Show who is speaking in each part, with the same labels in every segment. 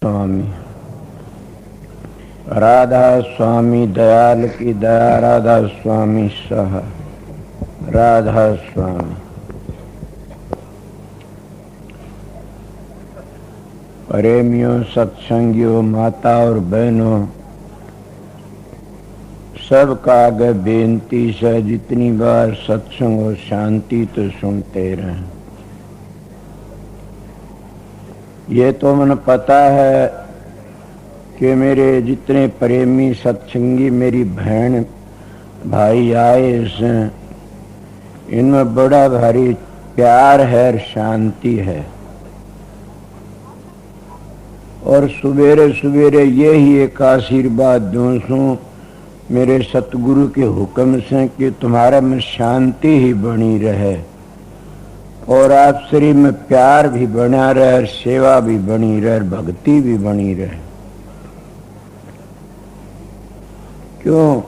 Speaker 1: स्वामी। राधा स्वामी दयाल की दया, राधा स्वामी सह, राधा स्वामी। प्रेमियों, सत्संगियों, माता और बहनों, सबका आगे बेनती से जितनी बार सत्संग और शांति तो सुनते रहें। ये तो मन पता है कि मेरे जितने प्रेमी सत्संगी मेरी बहन भाई आए हैं, इनमें बड़ा भारी प्यार है और शांति है। और सवेरे सवेरे यही एक आशीर्वाद दूं सू मेरे सतगुरु के हुक्म से कि तुम्हारा में शांति ही बनी रहे और आप शरीर में प्यार भी बना रहे, सेवा भी बनी रहे, भक्ति भी बनी रहे। क्यों?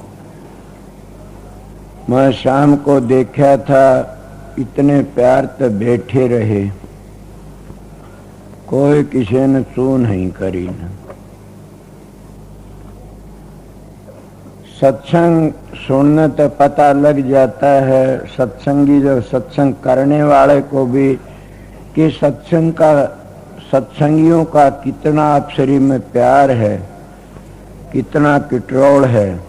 Speaker 1: मैं शाम को देखा था, इतने प्यार तो बैठे रहे, कोई किसी ने चू नहीं करी न। सत्संग सुनने तो पता लग जाता है, सत्संगी जो सत्संग करने वाले को भी, कि सत्संगियों का कितना आप शरीर में प्यार है, कितना किटरोल है।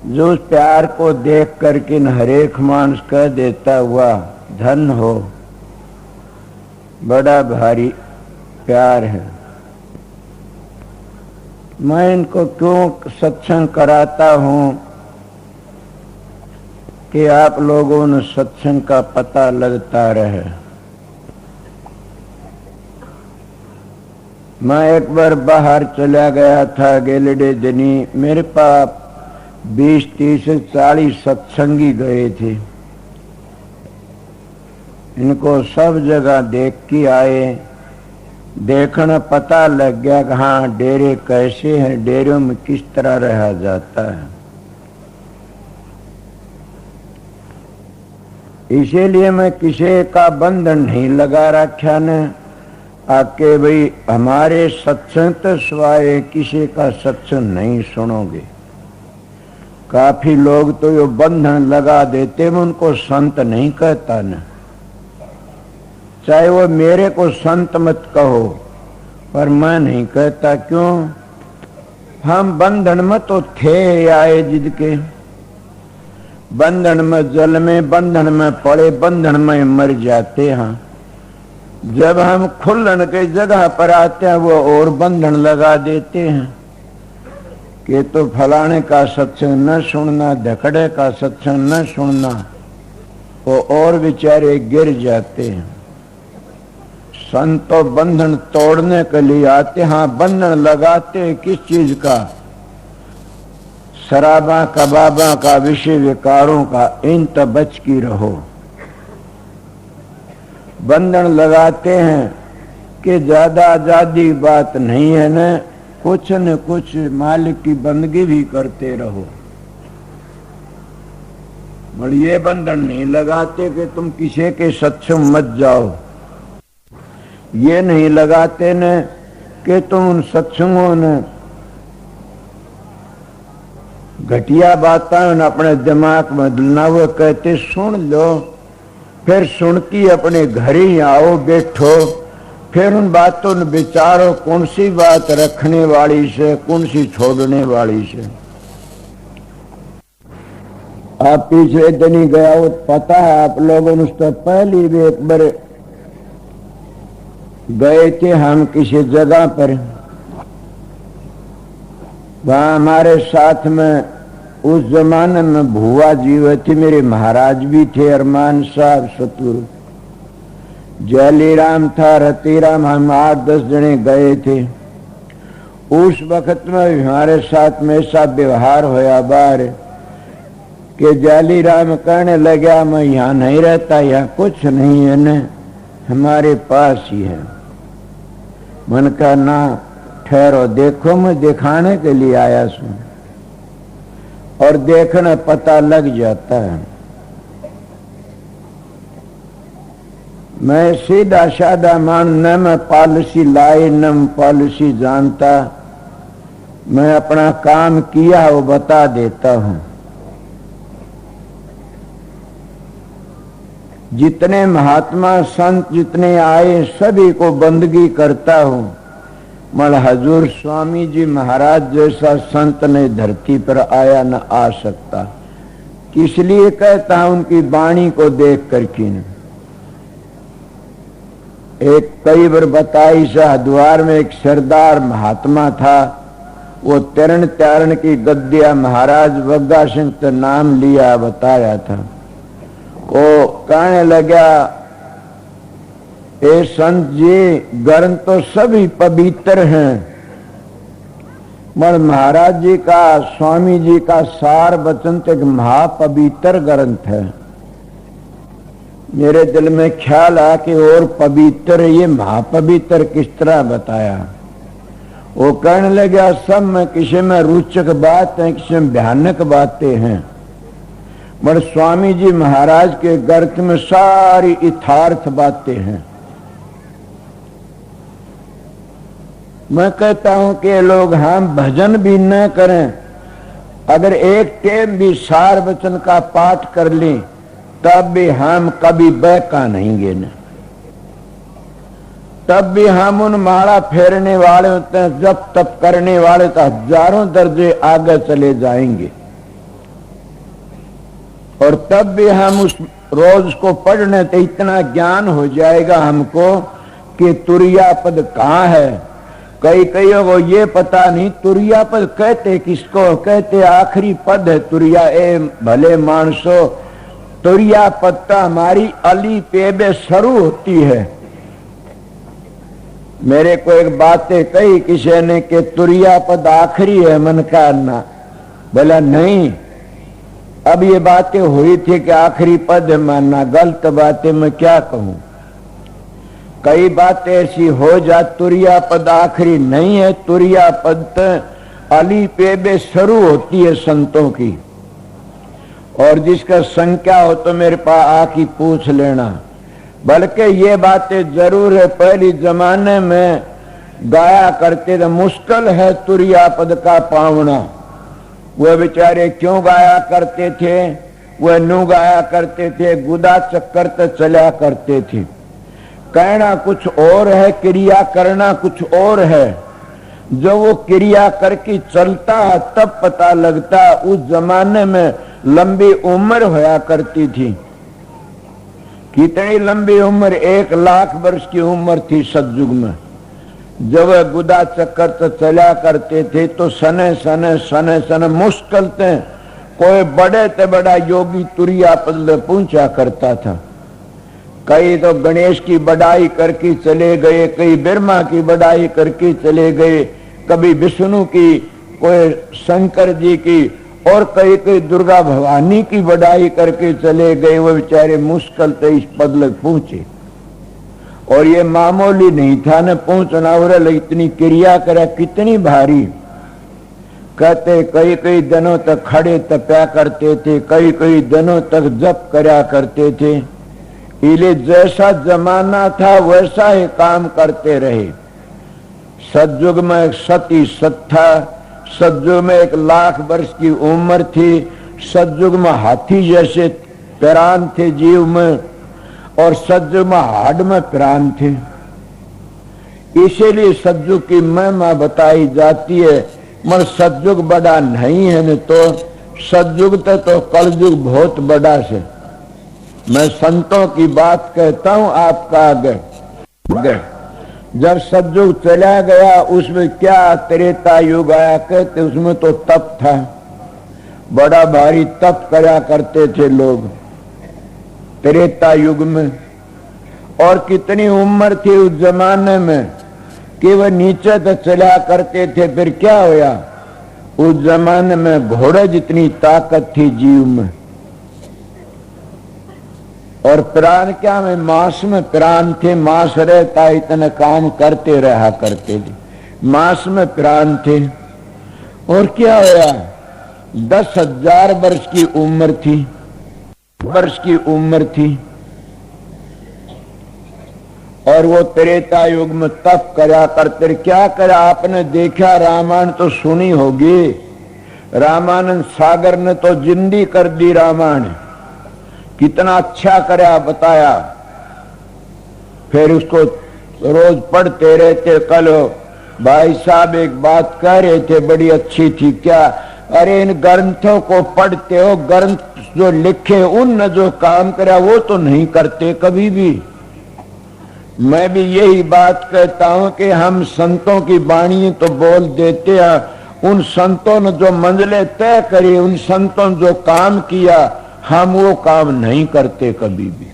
Speaker 1: जो उस प्यार को देख करके हरेक मानस कह देता हुआ धन हो, बड़ा भारी प्यार है। मैं इनको क्यों सत्संग कराता हूं कि आप लोगों ने सत्संग का पता लगता रहे। मैं एक बार बाहर चला गया था गेलडे दिनी, मेरे पास 20, 30, 40 सत्संगी गए थे। इनको सब जगह देख के आए, देखना पता लग गया कि हाँ डेरे कैसे हैं, डेरों में किस तरह रहा जाता है। इसीलिए मैं किसी का बंधन नहीं लगा रखा न, आके भाई हमारे सत्संग तो स्वाए किसी का सत्संग नहीं सुनोगे। काफी लोग तो ये बंधन लगा देते, मैं उनको संत नहीं कहता न, चाहे वो मेरे को संत मत कहो, पर मैं नहीं कहता। क्यों? हम बंधन में तो थे आए जिद के, बंधन में जल में, बंधन में पड़े, बंधन में मर जाते हैं। जब हम खुलन के जगह पर आते हैं, वो और बंधन लगा देते हैं कि तो फलाने का सत्संग न सुनना, धकड़े का सत्संग न सुनना, वो और बेचारे गिर जाते हैं। संतो बंधन तोड़ने के लिए आते, हाँ बंधन लगाते किस चीज का? शराबा कबाबा का, विषय विकारों का, इन तो बच की रहो। बंधन लगाते हैं कि ज्यादा आजादी बात नहीं है न, कुछ न कुछ मालिक की बंदगी भी करते रहो। और ये बंधन नहीं लगाते कि तुम किसी के सत्संग मत जाओ। ये नहीं लगाते न कि तुम उन सत्संगों ने घटिया बातें अपने दिमाग में डलना, वो कहते सुन लो, फिर सुनती अपने घर ही आओ, बैठो, फिर उन बातों ने विचारो कौन सी बात रखने वाली से, कौन सी छोड़ने वाली से। आप पिछले दिन ही गया हो, पता है आप लोगों ने, उससे पहले भी एक बार गए थे हम किसी जगह पर, वहां हमारे साथ में उस जमाने में भुआ जी थी, मेरे महाराज भी थे, अरमान साहब सतुर, जलीराम था, रतीराम, हम 8-10 जने गए थे। उस वक्त में हमारे साथ में ऐसा व्यवहार होया बार कि जलीराम कहने लगा मैं यहाँ नहीं रहता, यहाँ कुछ नहीं है न, हमारे पास ही है। मन का ना ठहरो, देखो मैं दिखाने के लिए आया हूं, और देखना पता लग जाता है। मैं सीधा साधा मान, न मैं पॉलिसी लाए न मैं पॉलिसी जानता, मैं अपना काम किया वो बता देता हूं। जितने महात्मा संत जितने आए सभी को बंदगी करता हूं, मगर हजूर स्वामी जी महाराज जैसा संत ने धरती पर आया न आ सकता। इसलिए कहता हूं उनकी वाणी को देख करके न। एक कई बार बताई हरिद्वार में एक सरदार महात्मा था, वो तरण त्यारण की गद्दिया महाराज बग्गा सिंह का नाम लिया बताया था। वो कहने लगा, ए संत जी ग्रंथ तो सभी पवित्र हैं, मगर महाराज जी का स्वामी जी का सार वचन एक महापवित्र ग्रंथ है। मेरे दिल में ख्याल आया कि और पवित्र ये महापवित्र किस तरह बताया। वो कहने लगा, सब में किसी में रोचक बात है, किसी में भयानक बातें हैं, मगर स्वामी जी महाराज के ग्रंथ में सारी यथार्थ बातें हैं। मैं कहता हूं कि लोग हम भजन भी न करें, अगर एक टाइम भी सार वचन का पाठ कर लें तब भी हम कभी बहका नहीं गे न, तब भी हम उन माला फेरने वाले होते हैं, जब तप करने वाले तो हजारों दर्जे आगे चले जाएंगे। और तब भी हम उस रोज को पढ़ने तो इतना ज्ञान हो जाएगा हमको कि तुरिया पद कहाँ है। कई को ये पता नहीं तुरिया पद कहते किसको कहते, आखिरी पद है तुरिया। ए भले मानसो, तुरिया पत्ता हमारी अली पेबे शुरू होती है। मेरे को एक बातें कही किसी ने कि तुरिया पद आखिरी है, मन का ना बोला नहीं। अब ये बातें हुई थी कि आखिरी पद है मानना, गलत बातें मैं क्या कहूं। कई बातें ऐसी हो जा, तुरिया पद आखिरी नहीं है, तुरिया पद अली पेबे शुरू होती है संतों की। और जिसका संख्या हो तो मेरे पास आके पूछ लेना। बल्कि ये बातें जरूर है, पहले जमाने में गाया करते थे, मुश्किल है तुरिया पद का पावना। वह बेचारे क्यों गाया करते थे, वह नू गाया करते थे, गुदा चक्कर तो चला करते थे। कहना कुछ और है, क्रिया करना कुछ और है। जो वो क्रिया करके चलता है तब पता लगता। उस जमाने में लंबी उम्र होया करती थी। कितनी लंबी उम्र, 1,00,000 वर्ष की उम्र थी सतयुग में। जब गुदा चक्कर तो चला करते थे तो सने सने मुश्किल थे कोई बड़े ते बड़ा योगी तुरिया पद पहुंचा करता था। कई तो गणेश की बड़ाई करके चले गए, कई ब्रह्मा की बड़ाई करके चले गए, कभी विष्णु की, कोई शंकर जी की, और कई कई दुर्गा भवानी की बड़ाई करके चले गए। वो बेचारे मुश्किल से इस पद लग पहुंचे। और ये मामूली नहीं था न पहुंचना, और इतनी क्रिया करा कितनी भारी। कहते कई कई दिनों तक खड़े तपया करते थे, कई कई दिनों तक जप करया करते थे। इले जैसा जमाना था वैसा ही काम करते रहे। सतयुग में सती सत था, सतयुग में 1,00,000 वर्ष की उम्र थी, सतयुग में हाथी जैसे प्राण थे जीव में, और सतयुग में हाड़ में प्राण थे। इसीलिए सतयुग की महिमा बताई जाती है। मगर सतयुग बड़ा नहीं है न, तो सतयुग तो कलयुग बहुत बड़ा से। मैं संतों की बात कहता हूं आपका आगे। जब सतयुग चला गया उसमें क्या त्रेता युग आया, कहते उसमें तो तप था, बड़ा भारी तप करा करते थे लोग त्रेता युग में। और कितनी उम्र थी उस जमाने में कि वह नीचे तो चला करते थे। फिर क्या होया, उस जमाने में घोड़े जितनी ताकत थी जीव में। और प्राण क्या में, मांस में प्राण थे, मांस रहता इतना काम करते रहा करते थे, मांस में प्राण थे। और क्या होया, 10,000 वर्ष की उम्र थी, और वो त्रेता युग में तप करा करते। क्या करा आपने देखा, रामायण तो सुनी होगी, रामानंद सागर ने तो जिंदी कर दी रामायण, कितना अच्छा करा बताया। फिर उसको रोज पढ़ते रहते। कल भाई साहब एक बात कह रहे थे बड़ी अच्छी थी। क्या? अरे इन ग्रंथों को पढ़ते हो, ग्रंथ जो लिखे उन जो काम करा वो तो नहीं करते कभी भी। मैं भी यही बात कहता हूं कि हम संतों की वाणी तो बोल देते हैं, उन संतों ने जो मंजिलें तय करी, उन संतों ने जो काम किया, हम वो काम नहीं करते कभी भी।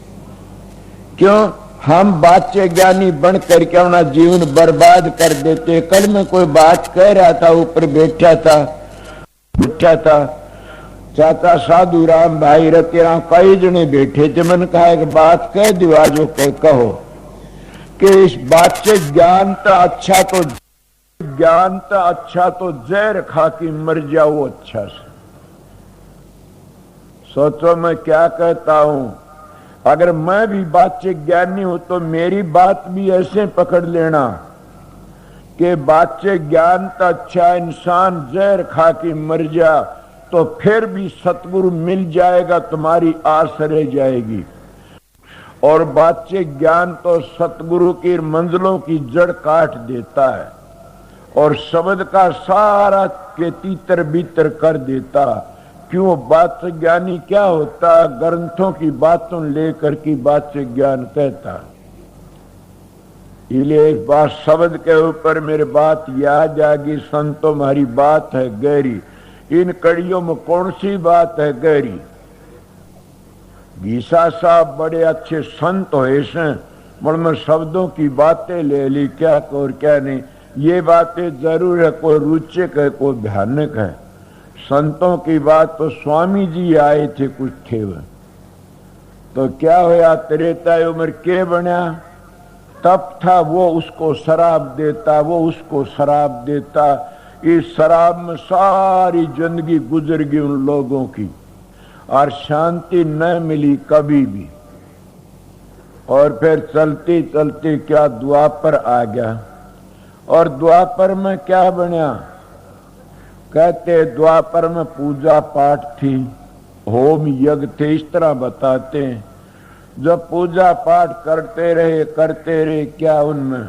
Speaker 1: क्यों? हम बाच्य ज्ञानी बन करके अपना जीवन बर्बाद कर देते। कल मैं कोई बात कह रहा था, ऊपर बैठा था चाचा साधु राम भाई रतिराम कई जने बैठे थे। मैंने कहा एक बात कह दो आज, कहो कि इस बात से ज्ञान तो अच्छा तो जहर खा के मर जाओ अच्छा से। सोचो मैं क्या कहता हूं। अगर मैं भी बात से ज्ञानी हूं तो मेरी बात भी ऐसे पकड़ लेना कि बात से ज्ञान तो अच्छा, इंसान जहर खा के मर जा तो फिर भी सतगुरु मिल जाएगा, तुम्हारी आस रह जाएगी। और बात से ज्ञान तो सतगुरु की मंजिलों की जड़ काट देता है और शब्द का सारा के तीतर बीतर कर देता। क्यों? बात से ज्ञानी क्या होता? ग्रंथों की बातों लेकर की बात से ज्ञान कहता। इसलिए एक बात शब्द के ऊपर मेरी बात याद जागी, संतों हमारी बात है गहरी। इन कड़ियों में कौन सी बात है गहरी? गीसा साहब बड़े अच्छे संत हुए से, मैं शब्दों की बातें ले ली, क्या और क्या नहीं। ये बातें जरूर है, कोई रुचिक है कोई भयानक है। संतों की बात तो स्वामी जी आए थे कुछ थे वह, तो क्या होया? त्रेता उम्र के बना तप था, वो उसको शराब देता, वो उसको शराब देता। इस शराब में सारी जिंदगी गुजर गई उन लोगों की और शांति न मिली कभी भी। और फिर चलते चलते क्या द्वापर आ गया। और द्वापर में क्या बना? कहते द्वापर में पूजा पाठ थी, होम यज्ञ थे, इस तरह बताते हैं। जब पूजा पाठ करते रहे क्या उनमें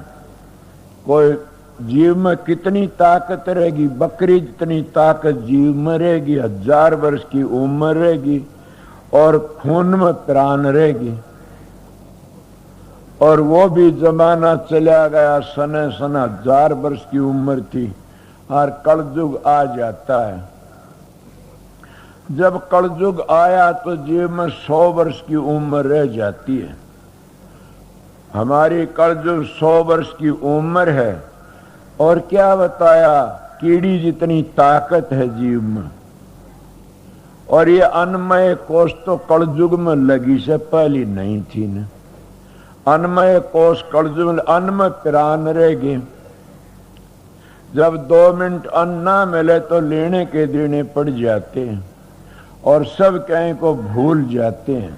Speaker 1: कोई जीव में कितनी ताकत रहेगी? बकरी जितनी ताकत जीव में रहेगी, 1000 वर्ष की उम्र रहेगी और खून में प्राण रहेगी। और वो भी जमाना चला गया, सने 1000 वर्ष की उम्र थी और कलयुग आ जाता है। जब कलयुग आया तो जीव में 100 वर्ष की उम्र रह जाती है। हमारी कलयुग 100 वर्ष की उम्र है और क्या बताया? कीड़ी जितनी ताकत है जीव में। और ये अन्नमय कोष तो कलयुग में लगी से पहले नहीं थी न। अन्नमय कोष कलयुग में अन्न में प्राण रहेगी। जब 2 मिनट अन्न ना मिले तो लेने के देने पड़ जाते हैं और सब कहीं को भूल जाते हैं।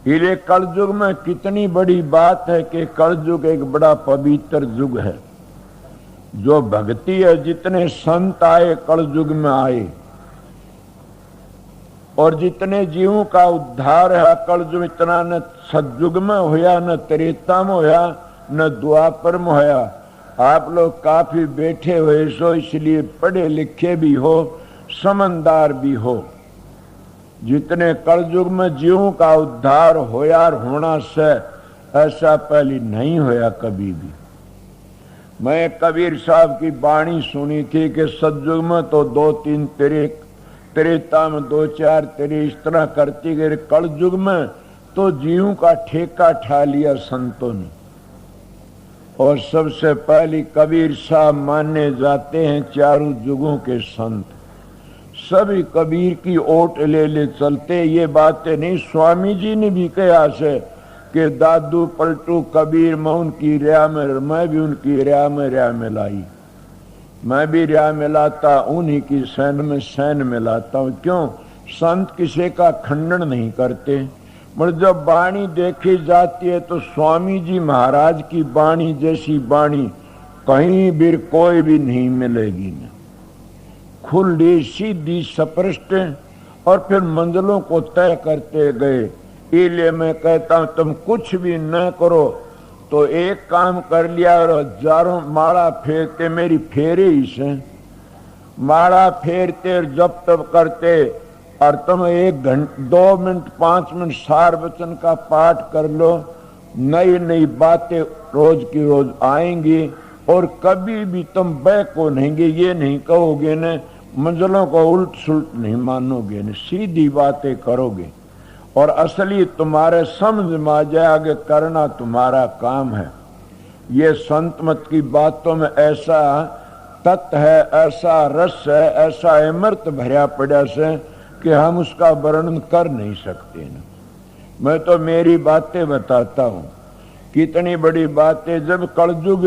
Speaker 1: इसलिए कलयुग में कितनी बड़ी बात है कि कलयुग एक बड़ा पवित्र युग है। जो भक्ति है, जितने संत आए कलयुग में आए और जितने जीवों का उद्धार है कलयुग, इतना न सतयुग में होया, न त्रेता में होया, न द्वापर में होया। आप लोग काफी बैठे हुए सो, इसलिए पढ़े लिखे भी हो, समझदार भी हो। जितने कलयुग में जीवों का उद्धार होया और होना से ऐसा पहले नहीं होया कभी भी। मैं कबीर साहब की वाणी सुनी थी कि सतयुग में तो 2-3 तेरे, त्रेता में 2-4 तेरे, इस तरह करती गई। कलयुग में तो जीवों का ठेका ठा लिया संतों ने। और सबसे पहले कबीर साहब माने जाते हैं चारों युगों के संत। सभी कबीर की ओट ले ले चलते। ये बातें नहीं, स्वामी जी ने भी कहा से कि दादू पलटू कबीर मैं उनकी रिया में, मैं भी उनकी रिया में लाई। मैं भी रिया मिलाता, उन्हीं की सैन में सैन मिलाता हूँ। क्यों? संत किसी का खंडन नहीं करते, पर जब वाणी देखी जाती है तो स्वामी जी महाराज की वाणी जैसी वाणी कहीं भी कोई भी नहीं मिलेगी न। खुली सीधी स्पष्ट और फिर मंजिलों को तय करते गए। इसलिए मैं कहता हूं तुम कुछ भी न करो तो एक काम कर लिया और हजारों माला फेरते, मेरी फेरे ही से माला फेरते और जब तब करते और तुम 1 घंटे 2 मिनट 5 मिनट सार वचन का पाठ कर लो, नई नई बातें रोज की रोज आएंगी और कभी भी तुम बह को नहीं, ये नहीं कहोगे न, मंजिलों को उल्ट सुलट नहीं मानोगे न, सीधी बातें करोगे और असली तुम्हारे समझ में आ जाएगा, करना तुम्हारा काम है। ये संत मत की बातों में ऐसा तत्व है, ऐसा रस है, ऐसा अमृत भरा पड़ा से कि हम उसका वर्णन कर नहीं सकते न। मैं तो मेरी बातें बताता हूँ, कितनी बड़ी बातें। जब कलयुग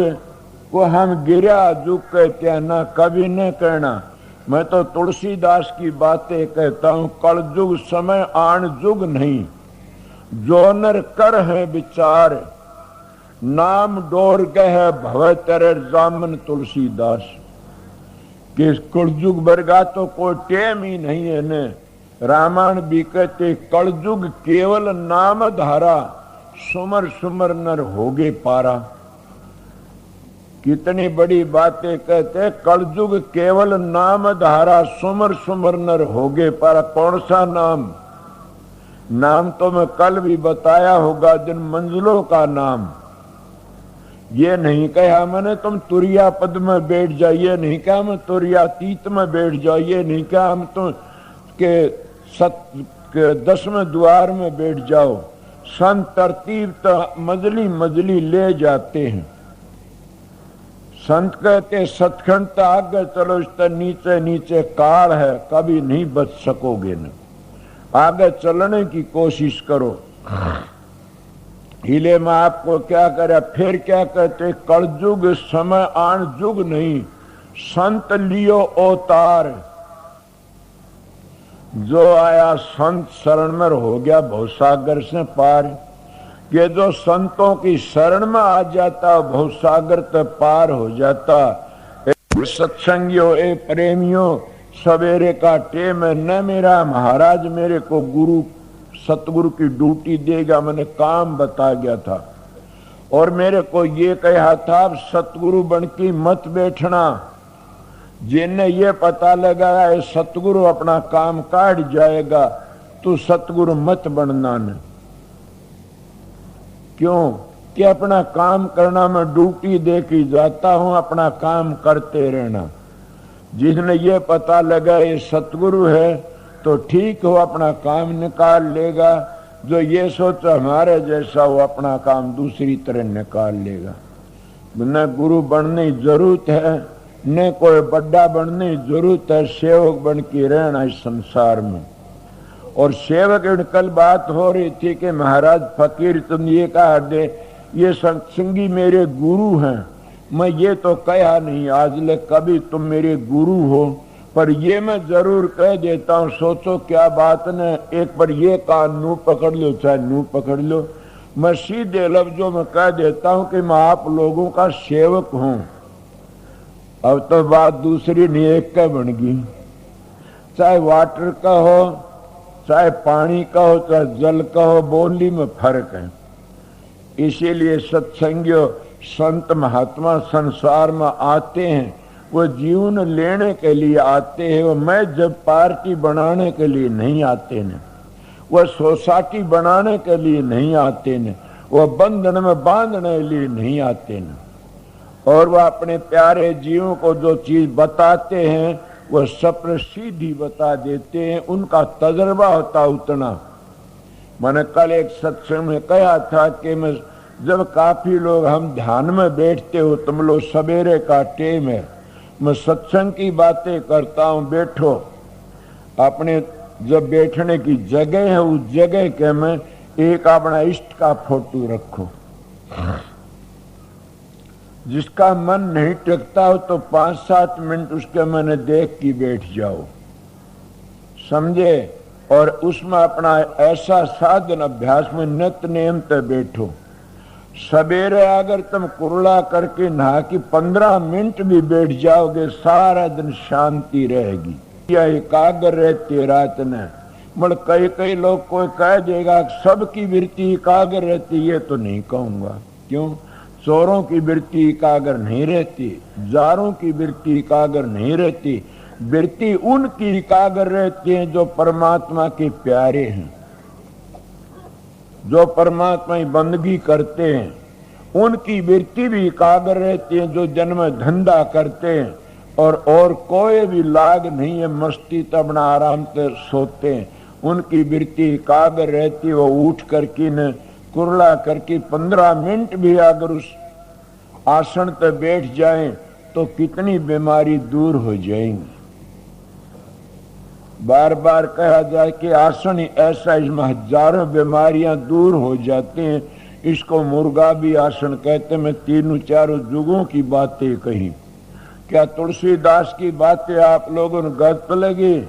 Speaker 1: को हम गिरा जुग कहते हैं ना, कभी न कहना। मैं तो तुलसीदास की बातें कहता हूँ, कलयुग समय आन जुग नहीं, जो नर कर है विचार, नाम डोर गए भव तेरे जामन तुलसीदास। कि कलयुग वर्गा तो कोई टेम ही नहीं है न। रामायण भी कहते कलयुग केवल नाम धारा, सुमर सुमर नर होगे पारा। कितनी बड़ी बातें कहते, कलयुग केवल नाम धारा, सुमर सुमर नर होगे पारा। कौन सा नाम? नाम तो मैं कल भी बताया होगा, जिन मंजिलों का नाम। ये नहीं कहा मैंने तुम तुरिया पद में बैठ जाइए, नहीं कहा मैं तुरिया तीत में बैठ जाइए, नहीं कहा हम तुम के 10वें द्वार में बैठ जाओ। संत तरतीब तो मजली मजली ले जाते हैं। संत कहते सतखंड तो आगे चलो, इस नीचे नीचे काल है, कभी नहीं बच सकोगे न, आगे चलने की कोशिश करो। हिले में आपको क्या करे, फिर क्या कहते, कलयुग समय आन जुग नहीं, संत लियो अवतार। जो आया संत शरण में हो गया भवसागर से पार। ये जो संतों की शरण में आ जाता भवसागर तो पार हो जाता। सत्संगियों ए प्रेमियों, सवेरे का टेम है न, मेरा महाराज मेरे को गुरु सतगुरु की ड्यूटी देगा, मैंने काम बता गया था और मेरे को ये कहा था सतगुरु बन की मत बैठना। जिन्हें ये पता लगा है सतगुरु अपना काम काट जाएगा, तो सतगुरु मत बनना न। क्यों? कि अपना काम करना, मैं ड्यूटी दे के जाता हूं, अपना काम करते रहना। जिसने ये पता लगा ये सतगुरु है तो ठीक हो, अपना काम निकाल लेगा। जो ये सोचा हमारे जैसा वो अपना काम दूसरी तरह निकाल लेगा। न गुरु बनने की जरूरत है, न कोई बड़ा बनने की जरूरत है, सेवक बन के रहना इस संसार में। और सेवक कल बात हो रही थी कि महाराज फकीर तुम ये कहा दे ये सत्संगी मेरे गुरु हैं। मैं ये तो कहा नहीं आज ले कभी तुम मेरे गुरु हो, पर ये मैं जरूर कह देता हूँ, सोचो क्या बात न। एक बार ये कान नू पकड़ लो चाहे नू पकड़ लो, मैं सीधे लफ्जों में कह देता हूँ कि मैं आप लोगों का सेवक हूँ। अब तो बात दूसरी नहीं एक का बन गई। चाहे वाटर का हो, चाहे पानी का हो, चाहे जल का हो, बोली में फर्क है। इसीलिए सत्संगियों संत महात्मा संसार में आते हैं, वो जीवन लेने के लिए आते हैं। वो मैं जब पार्टी बनाने के लिए नहीं आते न, वो सोसाइटी बनाने के लिए नहीं आते न, वो बंधन में बांधने के लिए नहीं आते न। और वह अपने प्यारे जीवों को जो चीज बताते हैं वह सप्र सीधी बता देते हैं, उनका तजर्बा होता उतना। मैंने कल एक सत्संग में कहा था कि मैं जब काफी लोग हम ध्यान में बैठते हो, तुम लोग सवेरे का टेम है, मैं सत्संग की बातें करता हूँ, बैठो। अपने जब बैठने की जगह है उस जगह के में एक अपना इष्ट का फोटो रखो। जिसका मन नहीं टिकता हो तो 5-7 मिनट उसके मैंने देख के बैठ जाओ, समझे। और उसमें अपना ऐसा साधन अभ्यास में नित नेम ते बैठो। सवेरे अगर तुम कुरला करके नहा के 15 मिनट भी बैठ जाओगे, सारा दिन शांति रहेगी, या एकाग्र रहती रात ने। मगर कई लोग कोई कह देगा सबकी वृत्ति एकाग्र रहती है, तो नहीं कहूंगा। क्यों? चोरों की वृत्ति एकाग्र नहीं रहती, जारों की वृत्ति एकाग्र नहीं रहती। वृत्ति उनकी एकाग्र रहती है जो परमात्मा के प्यारे हैं, जो परमात्मा की बंदगी करते हैं। उनकी वृत्ति भी एकाग्र रहती है जो जन्म धंधा करते हैं, और कोई भी लाग नहीं है, मस्ती तब ना आराम से सोते हैं। उनकी वृत्ति एकाग्र रहती, वो उठ करके न कुरला करके 15 मिनट भी अगर उस आसन पे बैठ जाएं तो कितनी बीमारी दूर हो जाएंगी। बार बार कहा जाए कि आसन ऐसा, इसमें हजारों बीमारियां दूर हो जाती हैं। इसको मुर्गा भी आसन कहते। मैं तीनों चारों युगों की बातें कही। क्या तुलसीदास की बातें आप लोगों ने गलत लगी?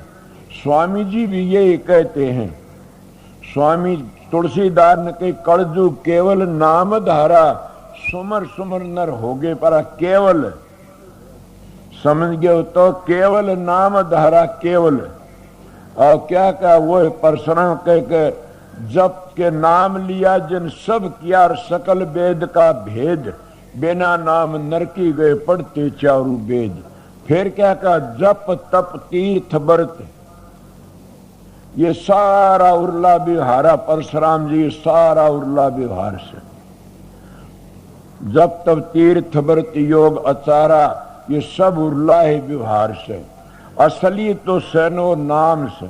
Speaker 1: स्वामी जी भी यही कहते हैं। स्वामी तुलसीदास ने कही कलयुग केवल नाम धारा, सुमर सुमर नर होगे पर केवल। समझ गए तो केवल नाम धारा केवल। और क्या क्या वो परशुराम कह के जप के नाम लिया जिन सब किया सकल वेद का भेद, बिना नाम नरकी गए पढ़ते चारू वेद। फिर क्या कहा? जप तप तीर्थ व्रत, ये सारा उर्ला विहारा परशुराम जी, सारा उर्ला विहार से। जप तप तीर्थ व्रत योग आचारा, ये सब उर्ला है व्यवहार से। असली तो सैनो नाम से।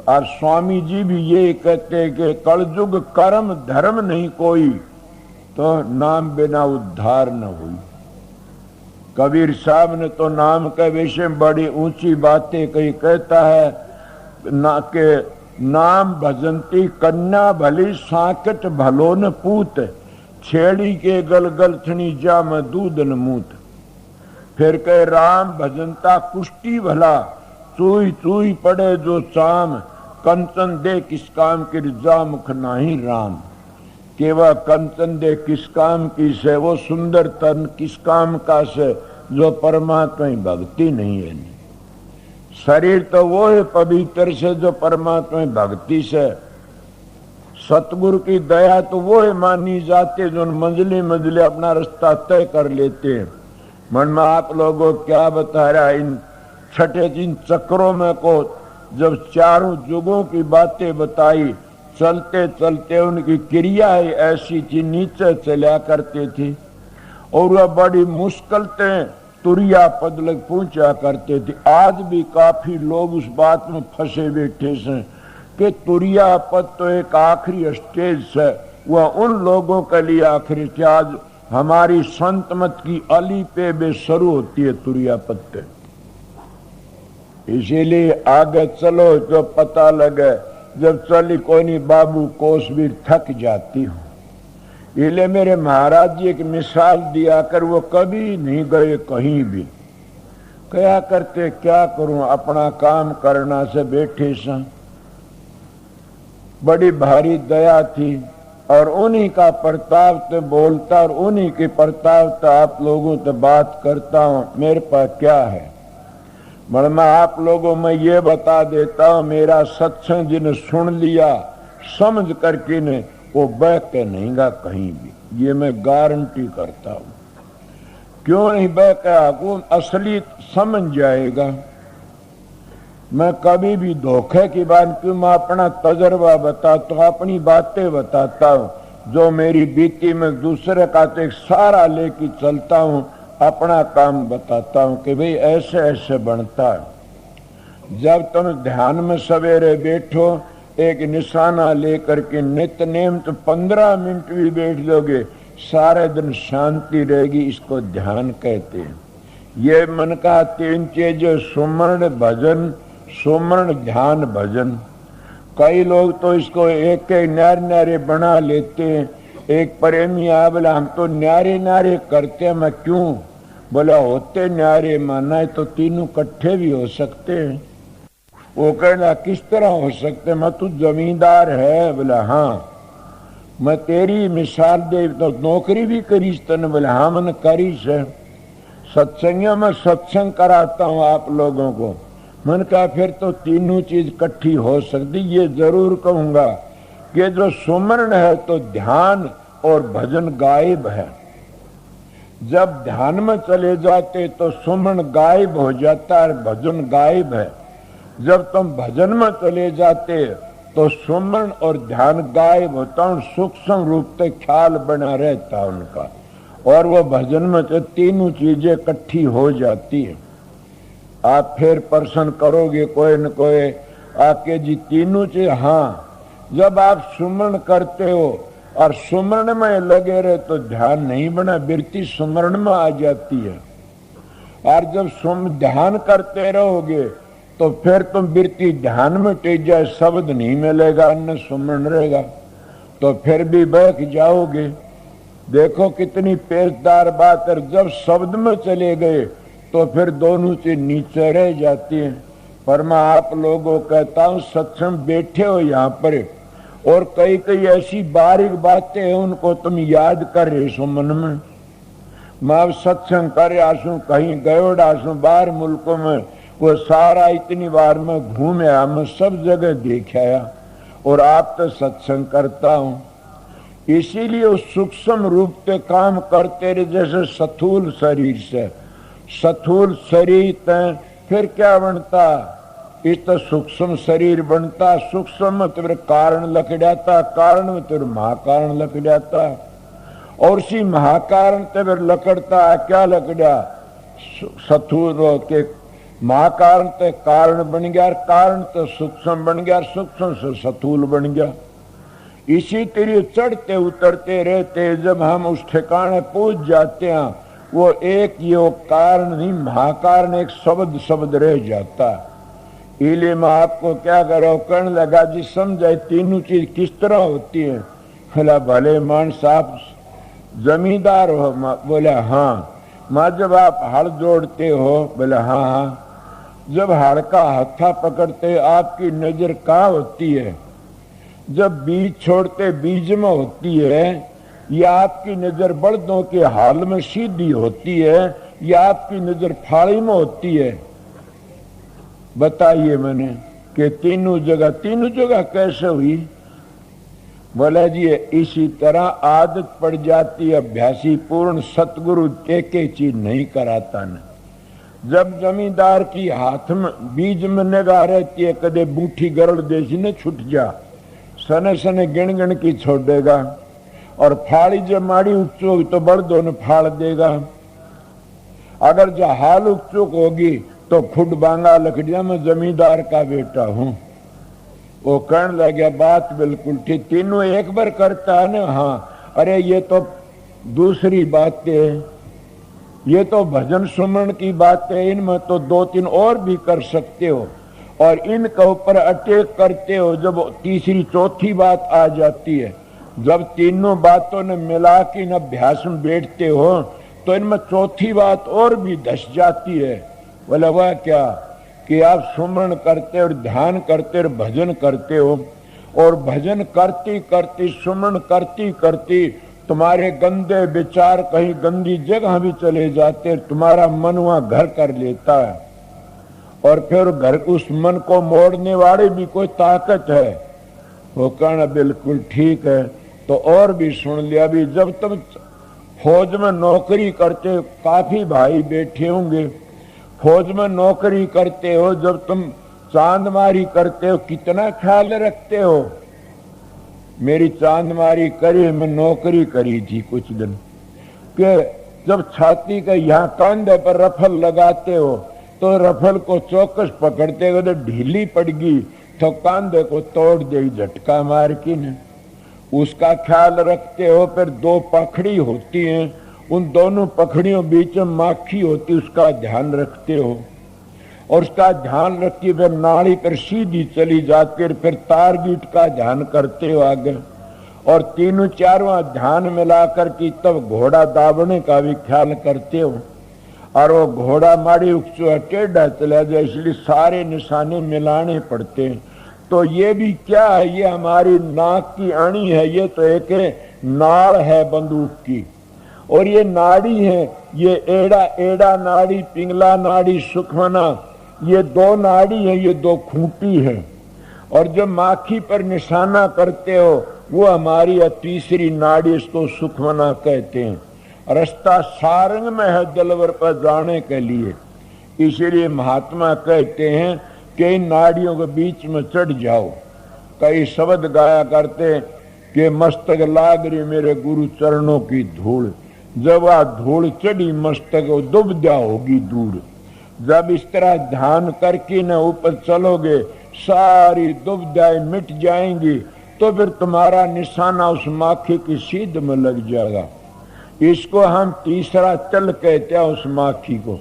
Speaker 1: और स्वामी जी भी ये कहते हैं कि कलयुग कर्म धर्म नहीं कोई, तो नाम बिना उद्धार न हुई। कबीर साहब ने तो नाम के विषय में बड़ी ऊंची बातें कही। कहता है ना के नाम भजंती कन्या भली, साकट भलो न पूत, छेड़ी के गल गलथनी जा में दूध न मूत। फिर कहे राम भजनता कुष्टी भला, चूई चूई पड़े जो चाम, कंचन दे किस काम की जा मुख नाही राम। के वह कंचन दे किस काम की से, वो सुंदर तन किस काम का से, जो परमात्मा की भक्ति नहीं है। शरीर तो वो है पवित्र से जो परमात्मा की भक्ति से। सतगुरु की दया तो वो है मानी जाती जो मंजिले मंजिले अपना रास्ता तय कर लेते हैं। मन में आप लोगों क्या बता रहा, इन छठे जिन चक्रों में को जब चारों युगों की बातें बताई, चलते चलते उनकी क्रिया ही ऐसी थी, नीचे चला करते थे और वह बड़ी मुश्किल से तुरिया पद लग पहुंचा करते थे। आज भी काफी लोग उस बात में फंसे बैठे हैं कि तुरिया पद तो एक आखिरी स्टेज है, वह उन लोगों के लिए आखिरी थी। आज हमारी संत मत की अली पे बेसरू होती है तुरिया पद पे। इसीलिए आगे चलो तो पता लगे, जब चली कोई नहीं बाबू कोस भी थक जाती हूँ। इसलिए मेरे महाराज जी एक मिसाल दिया कर, वो कभी नहीं गए कहीं भी। क्या करते, क्या करूं, अपना काम करना से बैठे सा। बड़ी भारी दया थी और उन्हीं का प्रताप तो बोलता और उन्हीं के प्रताप तो आप लोगों से बात करता हूं। मेरे पास क्या है, मगर मैं आप लोगों में ये बता देता हूं, मेरा सत्संग जिन्हें सुन लिया समझ करके ने, वो बह के नहीं गा कहीं भी। ये मैं गारंटी करता हूं। क्यों नहीं बह के? वो असली समझ जाएगा। मैं कभी भी धोखे की बात क्यों, मैं अपना तजर्बा बताता हूं, अपनी बातें बताता हूं। जो मेरी बीती में दूसरे का तो एक सारा लेके चलता हूं, अपना काम बताता हूं कि भाई ऐसे ऐसे बनता है। जब तुम ध्यान में सवेरे बैठो, एक निशाना लेकर के नित्य नेम तो 15 मिनट भी बैठ लोगे, सारे दिन शांति रहेगी। इसको ध्यान कहते हैं। ये मन का 3 चीज, सुमरण भजन, सुमरण ध्यान भजन। कई लोग तो इसको एक एक न्यारे न्यारे बना लेते हैं। एक प्रेमी आया बोला हम तो न्यारे न्यारे करते हैं। मैं क्यों? बोला होते न्यारे, माना है तो तीनों इकट्ठे भी हो सकते हैं। वो कहना किस तरह हो सकते, मैं तू जमींदार है? बोला हाँ। मैं तेरी मिसाल दे तो नौकरी भी करीस तने? बोले हाँ मैंने करीस है। सत्संग में सत्संग कराता हूँ आप लोगों को। मैंने कहा फिर तो तीनों चीज इकट्ठी हो सकती। ये जरूर कहूंगा कि जो सुमरण है तो ध्यान और भजन गायब है। जब ध्यान में चले जाते तो सुमरण गायब हो जाता है, भजन गायब है। जब तुम भजन में चले जाते तो सुमरण और ध्यान गायब होता, सूक्ष्म रूप से ख्याल बना रहता उनका, और वो भजन में तो तीनों चीजें इकट्ठी हो जाती है। आप फिर प्रश्न करोगे कोई न कोई आके जी तीनों चीज, हाँ जब आप सुमरण करते हो और सुमरण में लगे रहे तो ध्यान नहीं बना, वृत्ति सुमरण में आ जाती है। और जब ध्यान करते रहोगे तो फिर तुम वृत्ति ध्यान में टेक जाए, शब्द नहीं मिलेगा, न सुमरण रहेगा, तो फिर भी बहक जाओगे। देखो कितनी पेचदार बात है। जब शब्द में चले गए तो फिर दोनों चीज नीचे रह जाती है। पर मैं आप लोगों को कहता हूं, सत्संग बैठे हो यहाँ पर और कई कई ऐसी बारीक बातें हैं उनको तुम याद कर रहे सो मन में। मैं सत्संग कर आसू, कहीं गयो डासू बाहर मुल्कों में, वो सारा इतनी बार मैं घूम आया, मैं सब जगह देख आया, और आप तो सत्संग करता हूं। इसीलिए उस सूक्ष्म रूप पे काम करते रहे। जैसे स्थूल शरीर से स्थूल शरीर फिर क्या बनता, इस तो सूक्ष्म शरीर बनता। सूक्ष्म में तेरे कारण लग जाता, कारण में तेरे महाकारण लग जाता, और उसी महाकारण तेरे लकड़ता क्या लग जा, स्थूल के महाकारण ते कारण बन गया, कारण तो सूक्ष्म बन गया, सूक्ष्म से स्थूल बन गया। इसी तरह चढ़ते उतरते रहते, जब हम उस ठिकाने पहुंच जाते हैं, वो एक ये कारण नहीं, महाकारण एक शब्द शब्द रह जाता। इसलिए मैं आपको क्या करो कहने लगा जी, समझाए तीनों चीज किस तरह होती है। बोला भले मानस आप जमींदार हो? बोला हाँ। माँ जब आप हल जोड़ते हो? बोला हाँ हाँ। जब हल का हत्था पकड़ते आपकी नजर कहाँ होती है? जब बीज छोड़ते बीज में होती है, या आपकी नजर बड़दों के हाल में सीधी होती है, या आपकी नजर फाड़ी में होती है? बताइए मैंने कि तीनों जगह कैसे हुई? बोला जी इसी तरह आदत पड़ जाती है अभ्यासी पूर्ण सतगुरु एक चीज नहीं कराता न। जब जमींदार की हाथ में बीज में निगाह रहती है, कदे बूठी गरड़ देसी न छुट जा, सने सने गिण गिण की छोड़ेगा, और फाड़ी जब माड़ी उच्चोगी तो बड़दो ने फाड़ देगा। अगर जो हाल उच्चुक होगी तो खुद बांगा लकड़िया में जमींदार का बेटा हूं। वो कहने लगे बात बिल्कुल ठीक, तीनों एक बार करता है ना? हाँ। अरे ये तो दूसरी बात है, ये तो भजन सुमरण की बात है, इनमें तो दो तीन और भी कर सकते हो, और इनके ऊपर अटैक करते हो। जब तीसरी चौथी बात आ जाती है, जब तीनों बातों ने मिला के इन अभ्यास में बैठते हो, तो इनमें चौथी बात और भी धस जाती है। बोला वह क्या कि आप सुमरण करते और ध्यान करते और भजन करते हो, और भजन करती करती सुमरण करती करती तुम्हारे गंदे विचार कहीं गंदी जगह भी चले जाते, तुम्हारा मन वहां घर कर लेता है, और फिर घर उस मन को मोड़ने वाली भी कोई ताकत है। वो कहना बिल्कुल ठीक है। तो और भी सुन लिया। भी जब तुम फौज में नौकरी करते, काफी भाई बैठे होंगे, फौज में नौकरी करते हो, जब तुम चांदमारी करते हो कितना ख्याल रखते हो? मेरी चांदमारी करी, मैं नौकरी करी थी कुछ दिन, कि जब छाती का यहाँ कंधे पर रफल लगाते हो तो रफल को चौकस पकड़ते हो, तो ढीली पड़ गई तो कंधे को तोड़ दे झटका मार के न, उसका ख्याल रखते हो। फिर दो पखड़ी होती हैं, उन दोनों पखड़ियों बीच में माखी होती, उसका ध्यान रखते हो, और उसका ध्यान रखी फिर नाड़ी पर सीधी चली जाती है, फिर टारगेट का ध्यान करते हो आगे, और तीनों चारों ध्यान मिलाकर की तब घोड़ा दाबने का भी ख्याल करते हो। और वो घोड़ा माड़ी उकचो टेढ़ा चला जाए, इसलिए सारे निशाने मिलाने पड़ते हैं। तो ये भी क्या है, ये हमारी नाक की अणी है, ये तो एक नाड़ है बंदूक की, और ये नाड़ी है, ये एड़ा एड़ा नाड़ी, पिंगला नाड़ी, सुखमना, ये दो नाड़ी है, ये दो खूंटी है। और जब माखी पर निशाना करते हो वो हमारी तीसरी नाड़ी, इसको सुखमना कहते हैं। रास्ता सारंग में है दिलवर पर जाने के लिए, इसलिए महात्मा कहते हैं कि इन नाड़ियों के बीच में चढ़ जाओ। कई शब्द गाया करते कि मस्तक लाग रही मेरे गुरु चरणों की धूल, जब आ धूल चढ़ी मस्तक दुबदा होगी दूर। जब इस तरह ध्यान करके न ऊपर चलोगे सारी दुबदाएं मिट जाएंगी, तो फिर तुम्हारा निशाना उस माखी की सीध में लग जाएगा। इसको हम तीसरा तिल कहते हैं। उस माखी को,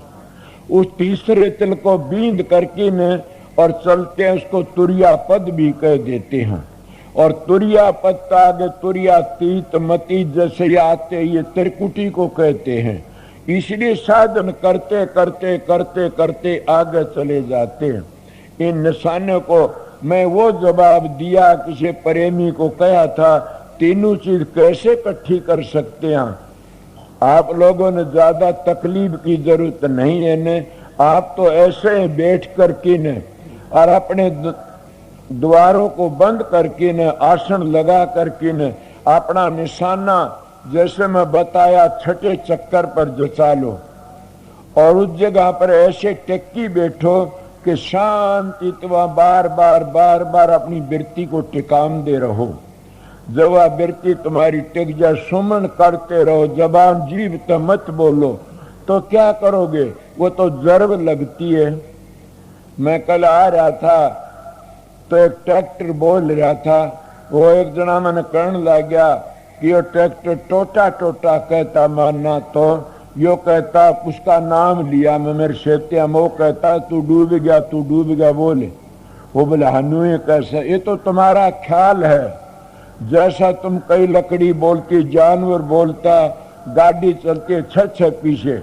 Speaker 1: उस तीसरे तिल को बींद करके न और चलते हैं, उसको तुरिया पद भी कह देते हैं। और तुरिया पद आगे तुरिया तीत मती जैसे आते, ये त्रिकुटी को कहते हैं। इसलिए साधन करते करते करते करते आगे चले जाते हैं। इन निशानों को मैं वो जवाब दिया, किसी प्रेमी को कहा था, तीनों चीज कैसे इकट्ठी कर सकते हैं। आप लोगों ने ज्यादा तकलीफ की जरूरत नहीं है ने, आप तो ऐसे बैठ करके न और अपने द्वारों को बंद करके न, आसन लगा करके न, अपना निशाना जैसे मैं बताया छठे चक्कर पर जचा लो, और उस जगह पर ऐसे टेकी बैठो कि शांति बार बार बार बार अपनी वृत्ति को टिकाम दे रहो। जब वह वृत्ति तुम्हारी टिक जाए, सुमन करते रहो, जबान जीभ तो मत बोलो, तो क्या करोगे, वो तो जर्ब लगती है। मैं कल आ रहा था तो एक ट्रैक्टर बोल रहा था, वो एक जना मैंने कहने लग गया कि ये ट्रैक्टर टोटा टोटा कहता, मानना तो यो कहता, उसका नाम लिया मैं मेरे शेत्या में, वो कहता तू डूब गया तू डूब गया बोले। वो बोले हनु ये कैसे, ये तो तुम्हारा ख्याल है। जैसा तुम कई लकड़ी बोलती, जानवर बोलता, गाड़ी चलती छह पीछे,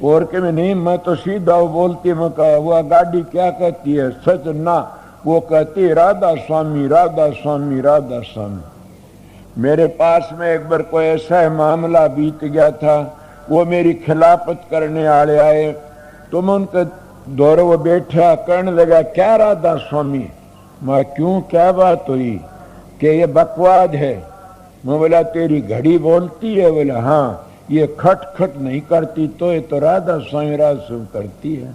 Speaker 1: और के में नहीं, मैं तो सीधा बोलती, मैं कहा वो गाड़ी क्या कहती है, सच ना, वो कहती राधा स्वामी राधा स्वामी राधा स्वामी। मेरे पास में एक बार कोई ऐसा मामला बीत गया था, वो मेरी खिलाफत करने वाले आए, तो मैं उनके दौरे वो बैठा, कहने लगा क्या राधा स्वामी। मैं क्यों, क्या बात हुई, कि ये बकवाद है। मैं बोला तेरी घड़ी बोलती है, बोला हाँ, ये खट खट नहीं करती, तो ये तो राधा स्वामी राधा स्वामी करती है।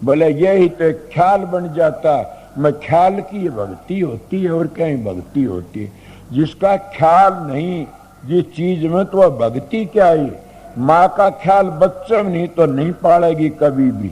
Speaker 1: बोले यही तो ख्याल बन जाता। मैं ख्याल की भक्ति होती है और कहीं भक्ति होती है, जिसका ख्याल नहीं जिस चीज में, तो वह भक्ति क्या है। माँ का ख्याल बच्चा नहीं तो नहीं पालेगी कभी भी,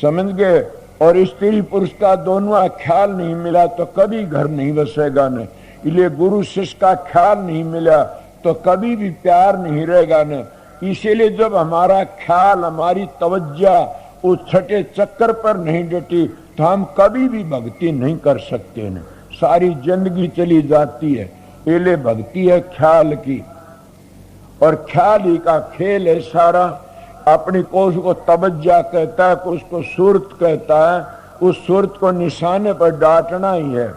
Speaker 1: समझ गए। और स्त्री पुरुष का दोनों ख्याल नहीं मिला तो कभी घर नहीं बसेगा न। इसलिए गुरु शिष्य का ख्याल नहीं मिला तो कभी भी प्यार नहीं रहेगा न। इसीलिए जब हमारा ख्याल, हमारी तवज्जो उस छठे चक्कर पर नहीं डटी, तो हम कभी भी भक्ति नहीं कर सकते न, सारी जिंदगी चली जाती है। इसलिए भक्ति है ख्याल की, और ख्याल ही का खेल है सारा। अपनी को उसको तवज्जो कहता है, को उसको सूरत कहता है। उस सूरत को निशाने पर डांटना ही है।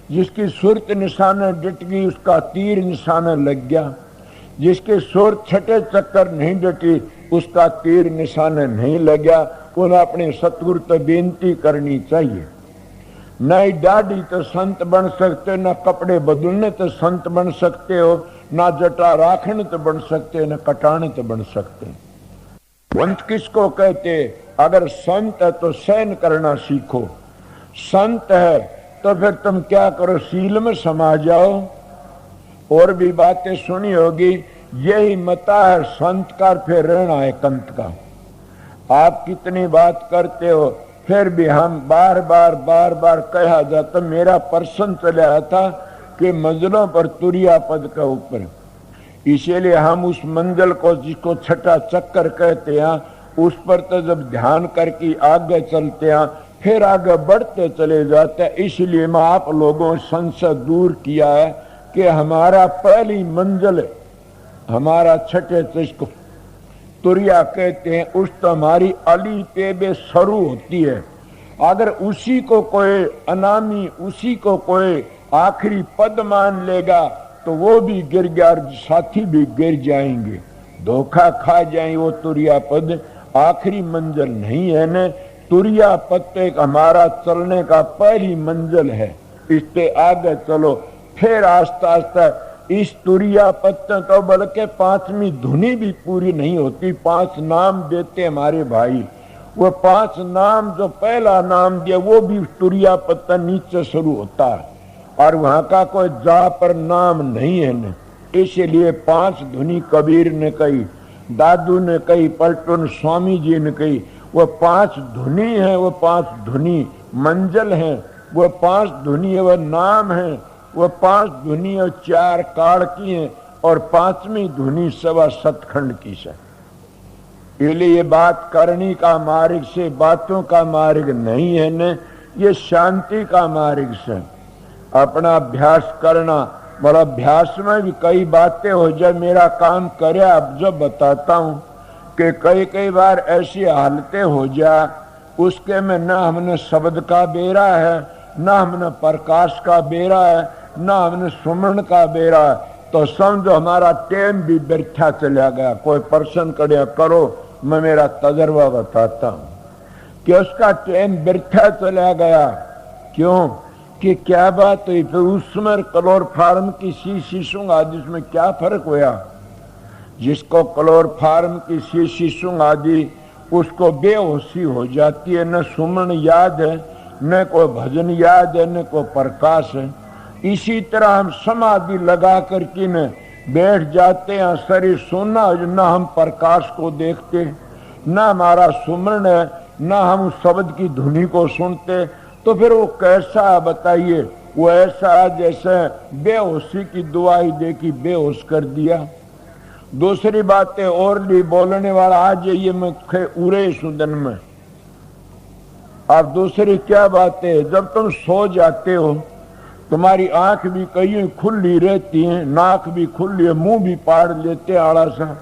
Speaker 1: जिसकी सूरत निशाने डट गई उसका तीर निशाने लग गया, जिसकी सूरत छठे चक्कर नहीं डटी उसका तीर निशाने नहीं लग गया। उन्हें अपने सतगुरु तो बेनती करनी चाहिए। न दाढ़ी तो संत बन सकते, न कपड़े बदलने तो संत बन सकते हो, ना जटा राखने तो बन सकते, न कटाने तो बन सकते। संत किसको कहते, अगर संत है तो सहन करना सीखो। संत है तो फिर तुम क्या करो, सील में समा जाओ। और भी बातें सुनी होगी, यही मता है संत का, फिर रहना है कंत का। आप कितनी बात करते हो, फिर भी हम बार बार कहा जाता। मेरा प्रश्न चला आता कि मंजिलों पर तुरिया पद का ऊपर, इसीलिए हम उस मंजिल को, जिसको छठा चक्कर कहते हैं, उस पर तो जब ध्यान करके आगे चलते हैं, फिर आगे बढ़ते चले जाते हैं। इसलिए मैं आप लोगों संशय दूर किया है कि हमारा पहली मंजिल, हमारा छठे तुरिया कहते हैं। उस तो हमारी अली पे बे शुरू होती है। अगर उसी को कोई अनामी, उसी को कोई आखिरी पद मान लेगा तो वो भी गिर गया और साथी भी गिर जाएंगे, धोखा खा जाएंगे। वो तुरिया पद आखिरी मंजिल नहीं है न। तुरिया पद तो एक हमारा चलने का पहली मंजिल है। इस पे आगे चलो, फिर आस्ता आस्ता इस तुरिया पद तो बल्कि पांचवी धुनी भी पूरी नहीं होती। 5 नाम देते हमारे भाई, वो 5 नाम जो पहला नाम दिया वो भी तुरिया पद नीचे शुरू होता है और वहां का कोई जा पर नाम नहीं है न। इसलिए 5 धुनी कबीर ने कही, दादू ने कही, पलटन स्वामी जी ने कही। वो 5 धुनी है, वो 5 धुनी मंजिल है, वो 5 धुनी है, वो नाम है, वो 5 धुनी और 4 काल की है और 5वीं धुनी सवा सतखंड की से। इसलिए ये बात करनी का मार्ग से, बातों का मार्ग नहीं है न, ये शांति का मार्ग से अपना अभ्यास करना। और अभ्यास में भी कई बातें हो जाए, मेरा काम करे अब जब बताता हूं कि कई कई बार ऐसी हालतें हो जाए उसके में न हमने शब्द का बेरा है, न हमने प्रकाश का बेरा है, न हमने सुमरण का बेरा है, तो समझो हमारा टाइम भी व्यर्था चला गया। कोई प्रश्न करे करो, मैं मेरा तजर्बा बताता हूं कि उसका टाइम व्यर्था चला गया। क्यों कि क्या बात हुई? फिर उसमें क्लोरोफार्म की शीशूंगा, जिसमें क्या फर्क हुआ? जिसको क्लोरोफार्म की शीशूंग आदि उसको बेहोशी हो जाती है, न सुमन याद है, न कोई भजन याद है, न कोई प्रकाश है। इसी तरह हम समाधि लगा करके न बैठ जाते हैं, शरीर सुनना, न हम प्रकाश को देखते, न हमारा सुमरण है, न हम उस शब्द की धुनी को सुनते, तो फिर वो कैसा है बताइए? वो ऐसा जैसे बेहोशी की दवाई दे की बेहोश कर दिया। दूसरी बात है, और भी बोलने वाला आ जाइए मैं उरे सुदन में। अब दूसरी क्या बात है, जब तुम सो जाते हो तुम्हारी आंख भी कहीं खुली रहती है, नाक भी खुली है, मुंह भी पाड़ लेते आड़ा सा,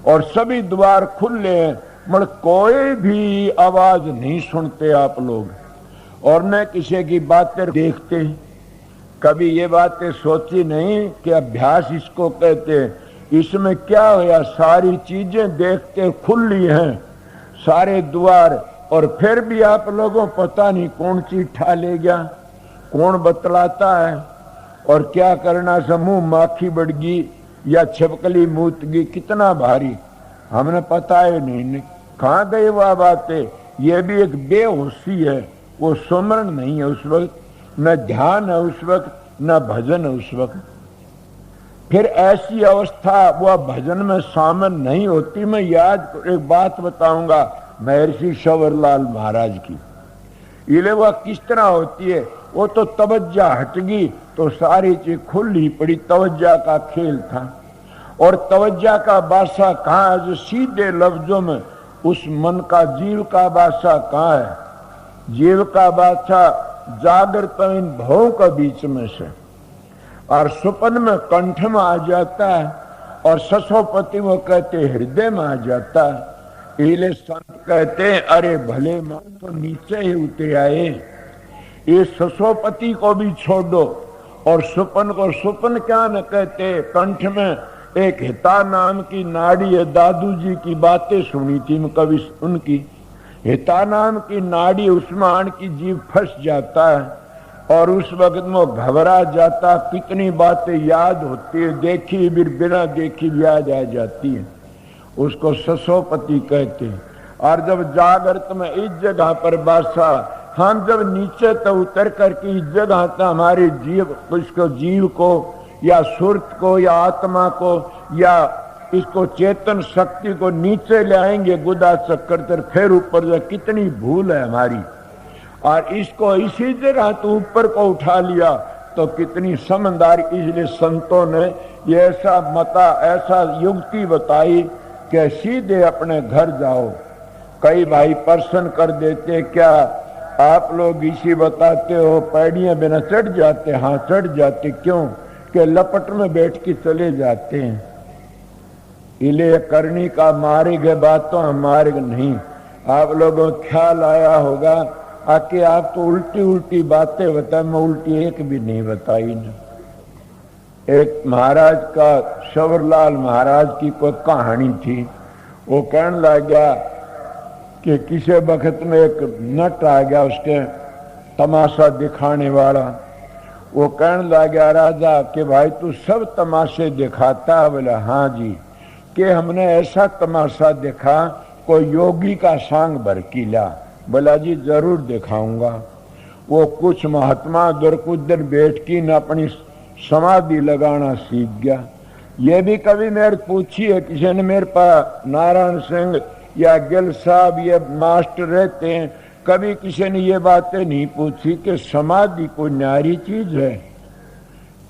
Speaker 1: और सभी द्वार खुले हैं, मगर कोई भी आवाज नहीं सुनते आप लोग, और न किसी की बातें देखते। कभी ये बातें सोची नहीं कि अभ्यास इसको कहते हैं। इसमें क्या होया, सारी चीजें देखते खुली हैं, सारे द्वार, और फिर भी आप लोगों पता नहीं कौन चीज ठा ले गया, कौन बतलाता है, और क्या करना, समूह माखी बढ़ गई या छिपकली मूत गई, कितना भारी हमने पता है नहीं कहाँ गए वह बातें। ये भी एक बेहोशी है, वो सुमरण नहीं है उस वक्त, न ध्यान है उस वक्त, न भजन है उस वक्त। फिर ऐसी अवस्था वह भजन में शामिल नहीं होती। मैं याद एक बात बताऊंगा महर्षि शंवरलाल महाराज की। इले वह किस तरह होती है, वो तो तवज्जा हट गई तो सारी चीज खुली पड़ी, तवज्जा का खेल था। और तवज्जा का बादशाह कहाँ है? जो सीधे लफ्जों में उस मन का जीव का बादशाह कहाँ है? जीव का बादशाह जागृत इन भावों का बीच में से, और सुपन में कंठ में आ जाता है, और ससोपति वो कहते हृदय में आ जाता है। इले संत कहते हैं अरे भले मान तो नीचे ही उतर आए, ये ससोपति को भी छोड़ दो और सुपन को। सुपन क्या न कहते, कंठ में एक हिता नाम की नाड़ी है, दादू जी की बातें सुनी थी मैं कभी उनकी। हिता नाम की नाड़ी, उसमें आन की जीव फंस जाता है और उस वक्त में घबरा जाता, कितनी बातें याद होती है, देखी भी बिना देखी भी याद आ जाती है, उसको ससोपति कहते हैं। और जब जागृत में इस जगह पर बादशाह, हम जब नीचे तो उतर करके इस जगह तक हमारे जीव, इसको जीव को या सुरत को या आत्मा को या इसको चेतन शक्ति को नीचे ले आएंगे गुदा चक्कर तर, फिर ऊपर जा, कितनी भूल है हमारी। और इसको इसी जगह तो ऊपर को उठा लिया तो कितनी समझदारी। इसलिए संतों ने ये ऐसा मता, ऐसा युक्ति बताई कि सीधे अपने घर जाओ। कई भाई प्रश्न कर देते, क्या आप लोग इसी बताते हो पैड़ियां बिना चढ़ जाते? हाँ चढ़ जाते। क्यों? कि लपट में बैठ के चले जाते हैं। इले करनी का मार्ग है, बातों मार्ग नहीं। आप लोगों को ख्याल आया होगा आके आप तो उल्टी उल्टी बातें बताए, मैं उल्टी एक भी नहीं बताई ना। एक महाराज का, शवरलाल महाराज की कोई कहानी थी। वो कहने लग गया कि किसी वक्त में एक नट आ गया उसके तमाशा दिखाने वाला। वो कहने लग गया राजा कि भाई तू सब तमाशे दिखाता है? बोला हाँ जी। कि हमने ऐसा तमाशा देखा, कोई योगी का सांग भर किला। बोला जी जरूर दिखाऊंगा। वो कुछ महात्मा उधर कुछ बैठ की न अपनी समाधि लगाना सीख गया। ये भी कभी मेरे पूछी है किसी ने मेरे पास, नारायण सिंह या गिल साहब ये मास्टर रहते हैं, कभी किसी ने ये बातें नहीं पूछी कि समाधि कोई न्यारी चीज है,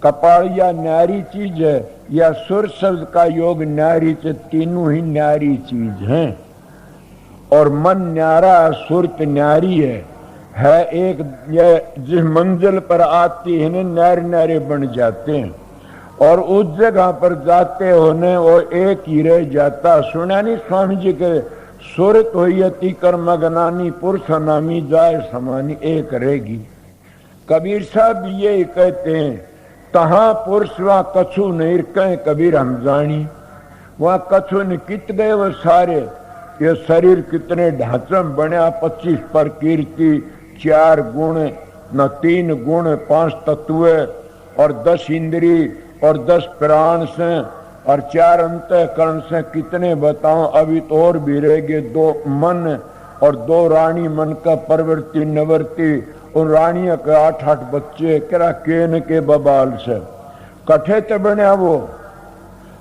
Speaker 1: कपाड़िया न्यारी चीज है, या सुर शब्द का योग न्यारी से, तीनों ही न्यारी चीज हैं। और मन न्यारा सुरत न्यारी है एक। ये जिस मंजिल पर आती है न न्यारे न्यारे बन जाते हैं, और उस जगह पर जाते होने वो एक ही रह जाता। सुना नहीं स्वामी जी के, सुरत होती कर्मगनानी पुरुष नामी जाय समानी एक रहेगी। कबीर साहब ये कहते हैं, तहां पुरुष वहां कछु नहीं कहें कबीर हम जानी। वहां कछु ने कित गए वो सारे, ये शरीर कितने ढांचे में बना, 25 प्रकृति, 4 गुण न 3 गुण, 5 तत्व और 10 इंद्री और 10 प्राण से और 4 अंतःकरण से, कितने बताऊं। अभी तो और भी रह गए, 2 मन और 2 रानी मन का प्रवृत्ति निवृत्ति। उन रानियों के 8-8 बच्चे करा केन के बबाल से कठे तो बने वो।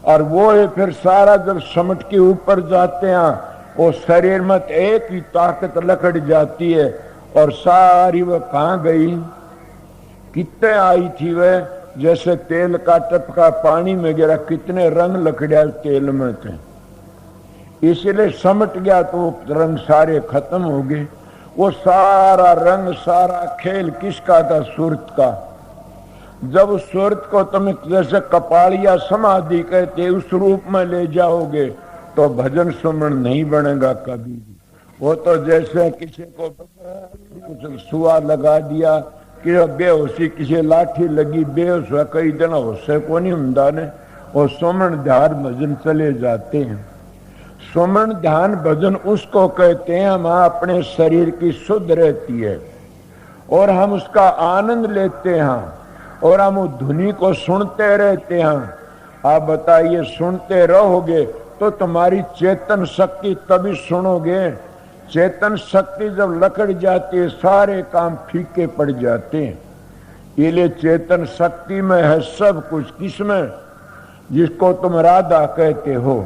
Speaker 1: और वो फिर सारा जब समट के ऊपर जाते हैं, वो शरीर में एक ही ताकत लकड़ जाती है। और सारी वह कहाँ गई, कितने आई थी वह, जैसे तेल का टपका पानी में गिरा, कितने रंग लकड़िया तेल में थे। इसलिए समट गया तो वो रंग सारे खत्म हो गए। वो सारा रंग सारा खेल किसका था? सूरत का। जब उस सूरत को तुम जैसे कपाड़िया समाधि कहते उस रूप में ले जाओगे तो भजन सुमन नहीं बनेगा कभी भी। वो तो जैसे किसी को कुछ सुआ लगा दिया कि बेहोशी, किसी लाठी लगी बेहोश हुआ, कई दिन होशे को नहीं होता ने, वो सुमन ध्यान भजन चले जाते हैं। सुमन ध्यान भजन उसको कहते हैं हम अपने शरीर की शुद्ध रहती है और हम उसका आनंद लेते हैं और हम उस धुनी को सुनते रहते हैं। आप बताइए, सुनते रहोगे तो तुम्हारी चेतन शक्ति तभी सुनोगे। चेतन शक्ति जब लकड़ जाती है सारे काम फीके पड़ जाते हैं। इसलिए चेतन शक्ति में है सब कुछ। किसमें? जिसको तुम राधा कहते हो,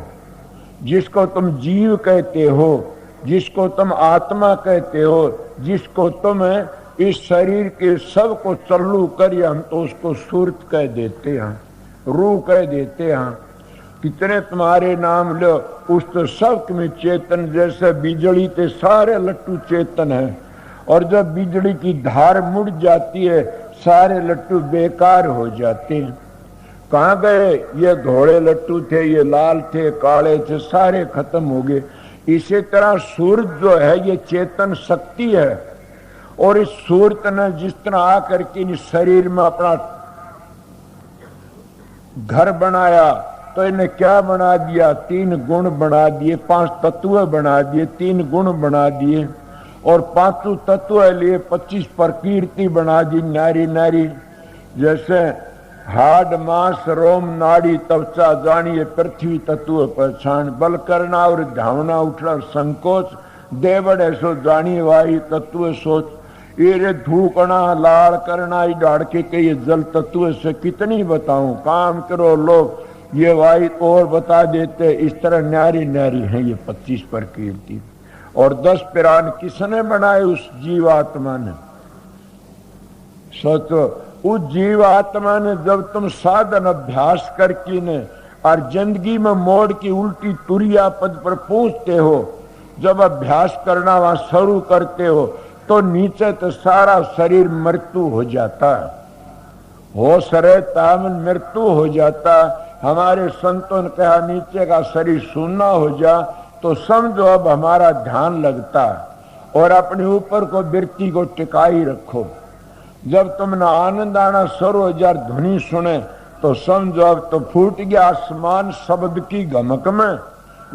Speaker 1: जिसको तुम जीव कहते हो, जिसको तुम आत्मा कहते हो, जिसको तुम इस शरीर के सब को चल्लू करिए, हम तो उसको सूरत कह देते हैं, रूह कह देते हैं। कितने तुम्हारे नाम लो, उस तो सब में चेतन। जैसे बिजली के सारे लट्टू चेतन है, और जब बिजली की धार मुड़ जाती है सारे लट्टू बेकार हो जाते हैं। कहाँ गए? ये घोड़े लट्टू थे, ये लाल थे, काले थे, सारे खत्म हो गए। इसी तरह सूरत जो है ये चेतन शक्ति है, और इस सूरत ने जिस तरह आकर के इस शरीर में अपना घर बनाया तो इन्हें क्या बना दिया? 3 गुण बना दिए, 5 तत्व बना दिए, 3 गुण बना दिए, और 5 तत्व लिए 25 प्रकृति बना दी। नारी नारी जैसे हाड मांस रोम नाड़ी त्वचा जानिए पृथ्वी तत्व पहचान, बल करना और धावना उठना संकोच, देवड़ ऐसो जानिए वायु तत्व सोच, ये धूकना लाड़ करना डाड़ के कहिए जल तत्व से कितनी बताऊं। काम करो लोग, ये वायु और बता देते। इस तरह न्यारी न्यारी है ये 25 प्रकृति, और 10 प्राण किसने बनाए? उस जीवात्मा ने। सोचो, उस जीवात्मा ने जब तुम साधन अभ्यास करके ने और जिंदगी में मोड़ की उल्टी तुरिया पद पर पहुंचते हो, जब अभ्यास करना वहां शुरू करते हो तो नीचे तो सारा शरीर मृत्यु हो जाता है, होश रहता है मृत्यु हो जाता। हमारे संतों ने कहा नीचे का शरीर शून्य हो जा तो समझो अब हमारा ध्यान लगता है और अपने ऊपर को वृत्ति को टिकाई रखो। जब तुमने आनंद आना 100,000 ध्वनि सुने तो समझो अब तो फूट गया आसमान शब्द की गमक में,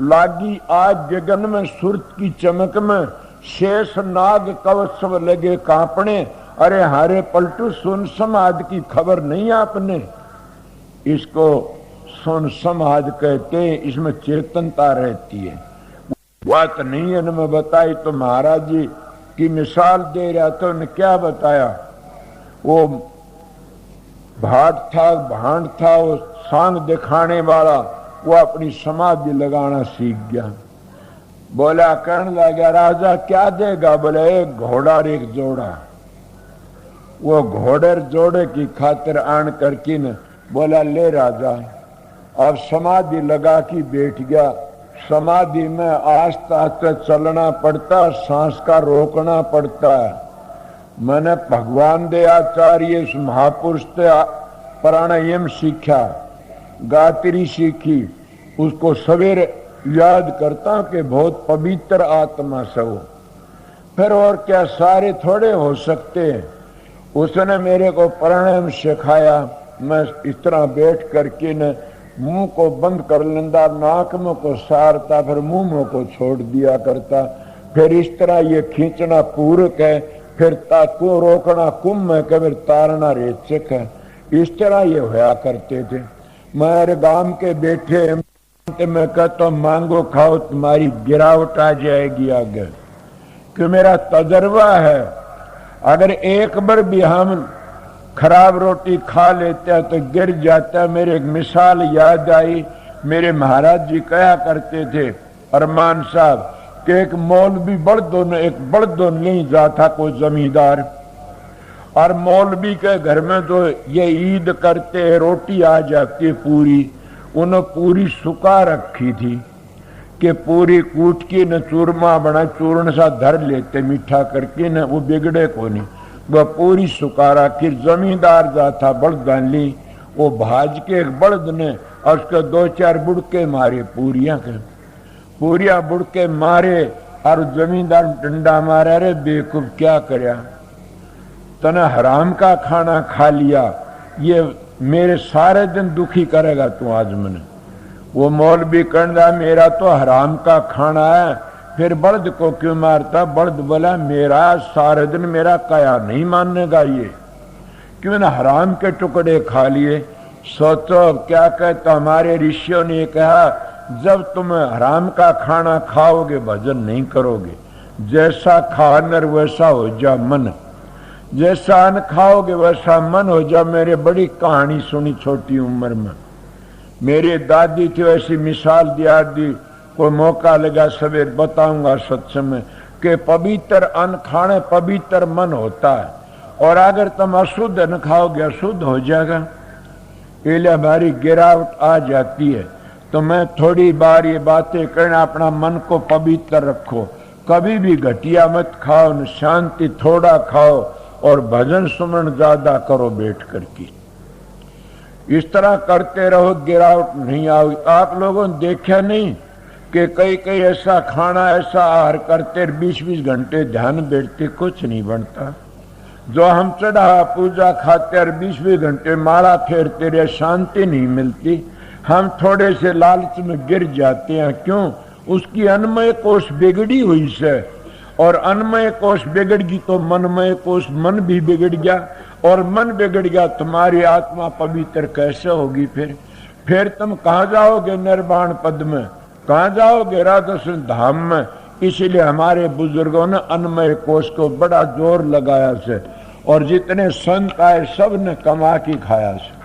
Speaker 1: लागी आज गगन में सुरत की चमक में, शेष नाग कवच सब लगे कांपने, अरे हारे पलटू सुन समाध की खबर नहीं आपने। इसको सुन समाध कहते, इसमें चेतनता रहती है। बात नहीं है न मैं बताई तो महाराज जी की मिसाल दे रहा था, उन्हें क्या बताया, वो भाट था भांड था, वो सांग दिखाने वाला, वो अपनी समाधि लगाना सीख गया। बोला कहने लगा राजा क्या देगा, बोले एक घोड़ा और एक जोड़ा। वो घोड़े जोड़े की खातिर आन करके न बोला ले राजा। अब समाधि लगा के बैठ गया। समाधि में आस्ते आस्ते चलना पड़ता, सांस का रोकना पड़ता है। मैंने भगवान दे आचार्य इस महापुरुष से प्राणायाम सीखा, गायत्री सीखी, उसको सवेरे याद करता हूं कि बहुत पवित्र आत्मा से हो। फिर और क्या सारे थोड़े हो सकते हैं। उसने मेरे को प्राणायाम सिखाया। मैं इस तरह बैठ करके न मुंह को बंद कर लेंदा, नाक में को सारता, फिर मुंह में को छोड़ दिया करता। फिर इस तरह ये खींचना पूरक है, फिर ताको रोकना कुंभ है, फिर तारना रेचक है। इस तरह ये होया करते थे। मेरे गांव के बैठे मैं कहता मांगो खाओ तुम्हारी गिरावट आ जाएगी आगे, कि मेरा तजर्बा है। अगर एक बार भी हम खराब रोटी खा लेते हैं तो गिर जाता है। मेरे एक मिसाल याद आई, मेरे महाराज जी कहा करते थे अरमान साहब कि एक मौलवी बड़दो ने एक बड़दो नहीं जाता कोई जमींदार, और मौलवी के घर में तो ये ईद करते हैं रोटी आ जाती है पूरी। उन्होंने पूरी सुखा रखी थी कि पूरी कूट की न चूरमा बना, चूर्ण सा धर लेते मीठा करके न, वो बिगड़े को नहीं। वह पूरी सुखा रखी। जमींदार जाता बड़द ली, वो भाज के एक बड़द ने और उसके 2-4 बुड़के मारे पूरियां के, पूरियां बुड़के मारे और जमींदार डंडा मारा, रे बेवकूफ क्या करया, तने हराम का खाना खा लिया, ये मेरे सारे दिन दुखी करेगा तू आज मैंने। वो मौलवी कहना मेरा तो हराम का खाना है, फिर बड़द को क्यों मारता। बड़द बोला मेरा सारे दिन मेरा कया नहीं मानेगा ये, क्यों ना हराम के टुकड़े खा लिए। सोचो क्या कहता, हमारे ऋषियों ने कहा जब तुम हराम का खाना खाओगे भजन नहीं करोगे। जैसा खा नर वैसा हो जा मन, जैसा अन्न खाओगे वैसा मन हो जा। मेरे बड़ी कहानी सुनी छोटी उम्र में, मेरी दादी थी ऐसी मिसाल दिया दी, कोई मौका लगा सवेर बताऊंगा सत्संग में कि पवित्र अन्न खाने पवित्र मन होता है, और अगर तुम अशुद्ध अन्न खाओगे अशुद्ध हो जाएगा। इसलिए हमारी गिरावट आ जाती है। तो मैं थोड़ी बार ये बातें करना, अपना मन को पवित्र रखो, कभी भी घटिया मत खाओ, न शांति थोड़ा खाओ, और भजन सुमरण ज्यादा करो बैठ करके। इस तरह करते रहो, गिरावट नहीं आओगी। आप लोगों ने देखा नहीं कि कई कई ऐसा खाना ऐसा आहार करते 20-20 घंटे ध्यान बैठते कुछ नहीं बनता। जो हम चढ़ा पूजा खाते और 20-20 घंटे माला फेरते रहे शांति नहीं मिलती। हम थोड़े से लालच में गिर जाते हैं। क्यों? उसकी अन्नमय कोष बिगड़ी हुई से, और अन्नमय कोष बिगड़ गई तो मनमय कोष मन भी बिगड़ गया, और मन बिगड़ गया तुम्हारी आत्मा पवित्र कैसे होगी। फिर तुम कहाँ जाओगे निर्वाण पद में, कहाँ जाओगे राधा कृष्ण धाम में। इसलिए हमारे बुजुर्गों ने अन्नमय कोष को बड़ा जोर लगाया से, और जितने संत आए सब ने कमा के खाया से।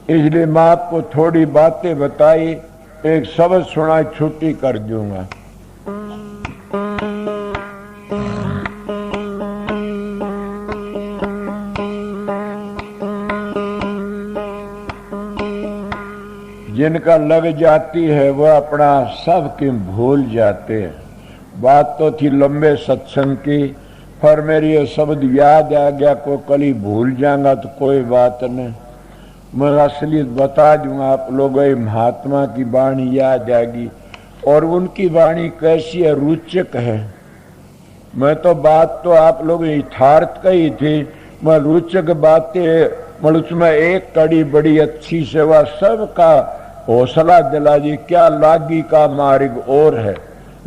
Speaker 1: इसलिए मैं आपको थोड़ी बातें बताई, एक शब्द सुना छुट्टी कर दूंगा। जिनका लग जाती है वह अपना सब क्यों भूल जाते हैं। बात तो थी लंबे सत्संग की, पर मेरी ये शब्द याद आ गया, को कल ही भूल जाऊंगा तो कोई बात नहीं। मैं असलियत बता दूंगा आप लोगों, महात्मा की वाणी याद आएगी। और उनकी वाणी कैसी है, रुचक है। मैं तो बात तो आप लोग यथार्थ कही थी, मैं रुचक बातें, मतलब उसमें एक कड़ी बड़ी अच्छी सेवा, सबका हौसला दिला दी। क्या लागी का मार्ग और है,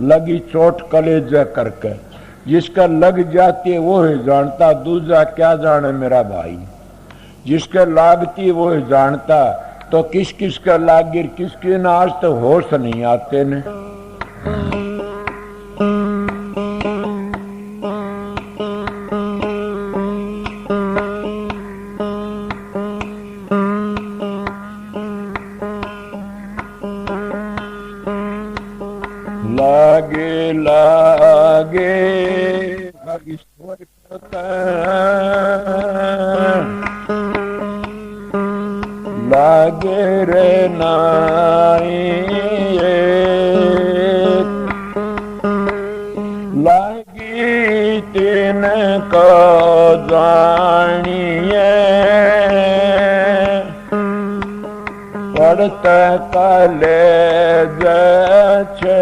Speaker 1: लगी चोट कलेजा करके, जिसका लग जाती है वो ही जानता, दूसरा क्या जाने मेरा भाई। जिसके लागती वो ही जानता, तो किस किस का लागी किसके ना, आज तो होश नहीं आते ने। लागे लागे लागे रे नाई, लागी तीन को जानिए, पड़त काले छे।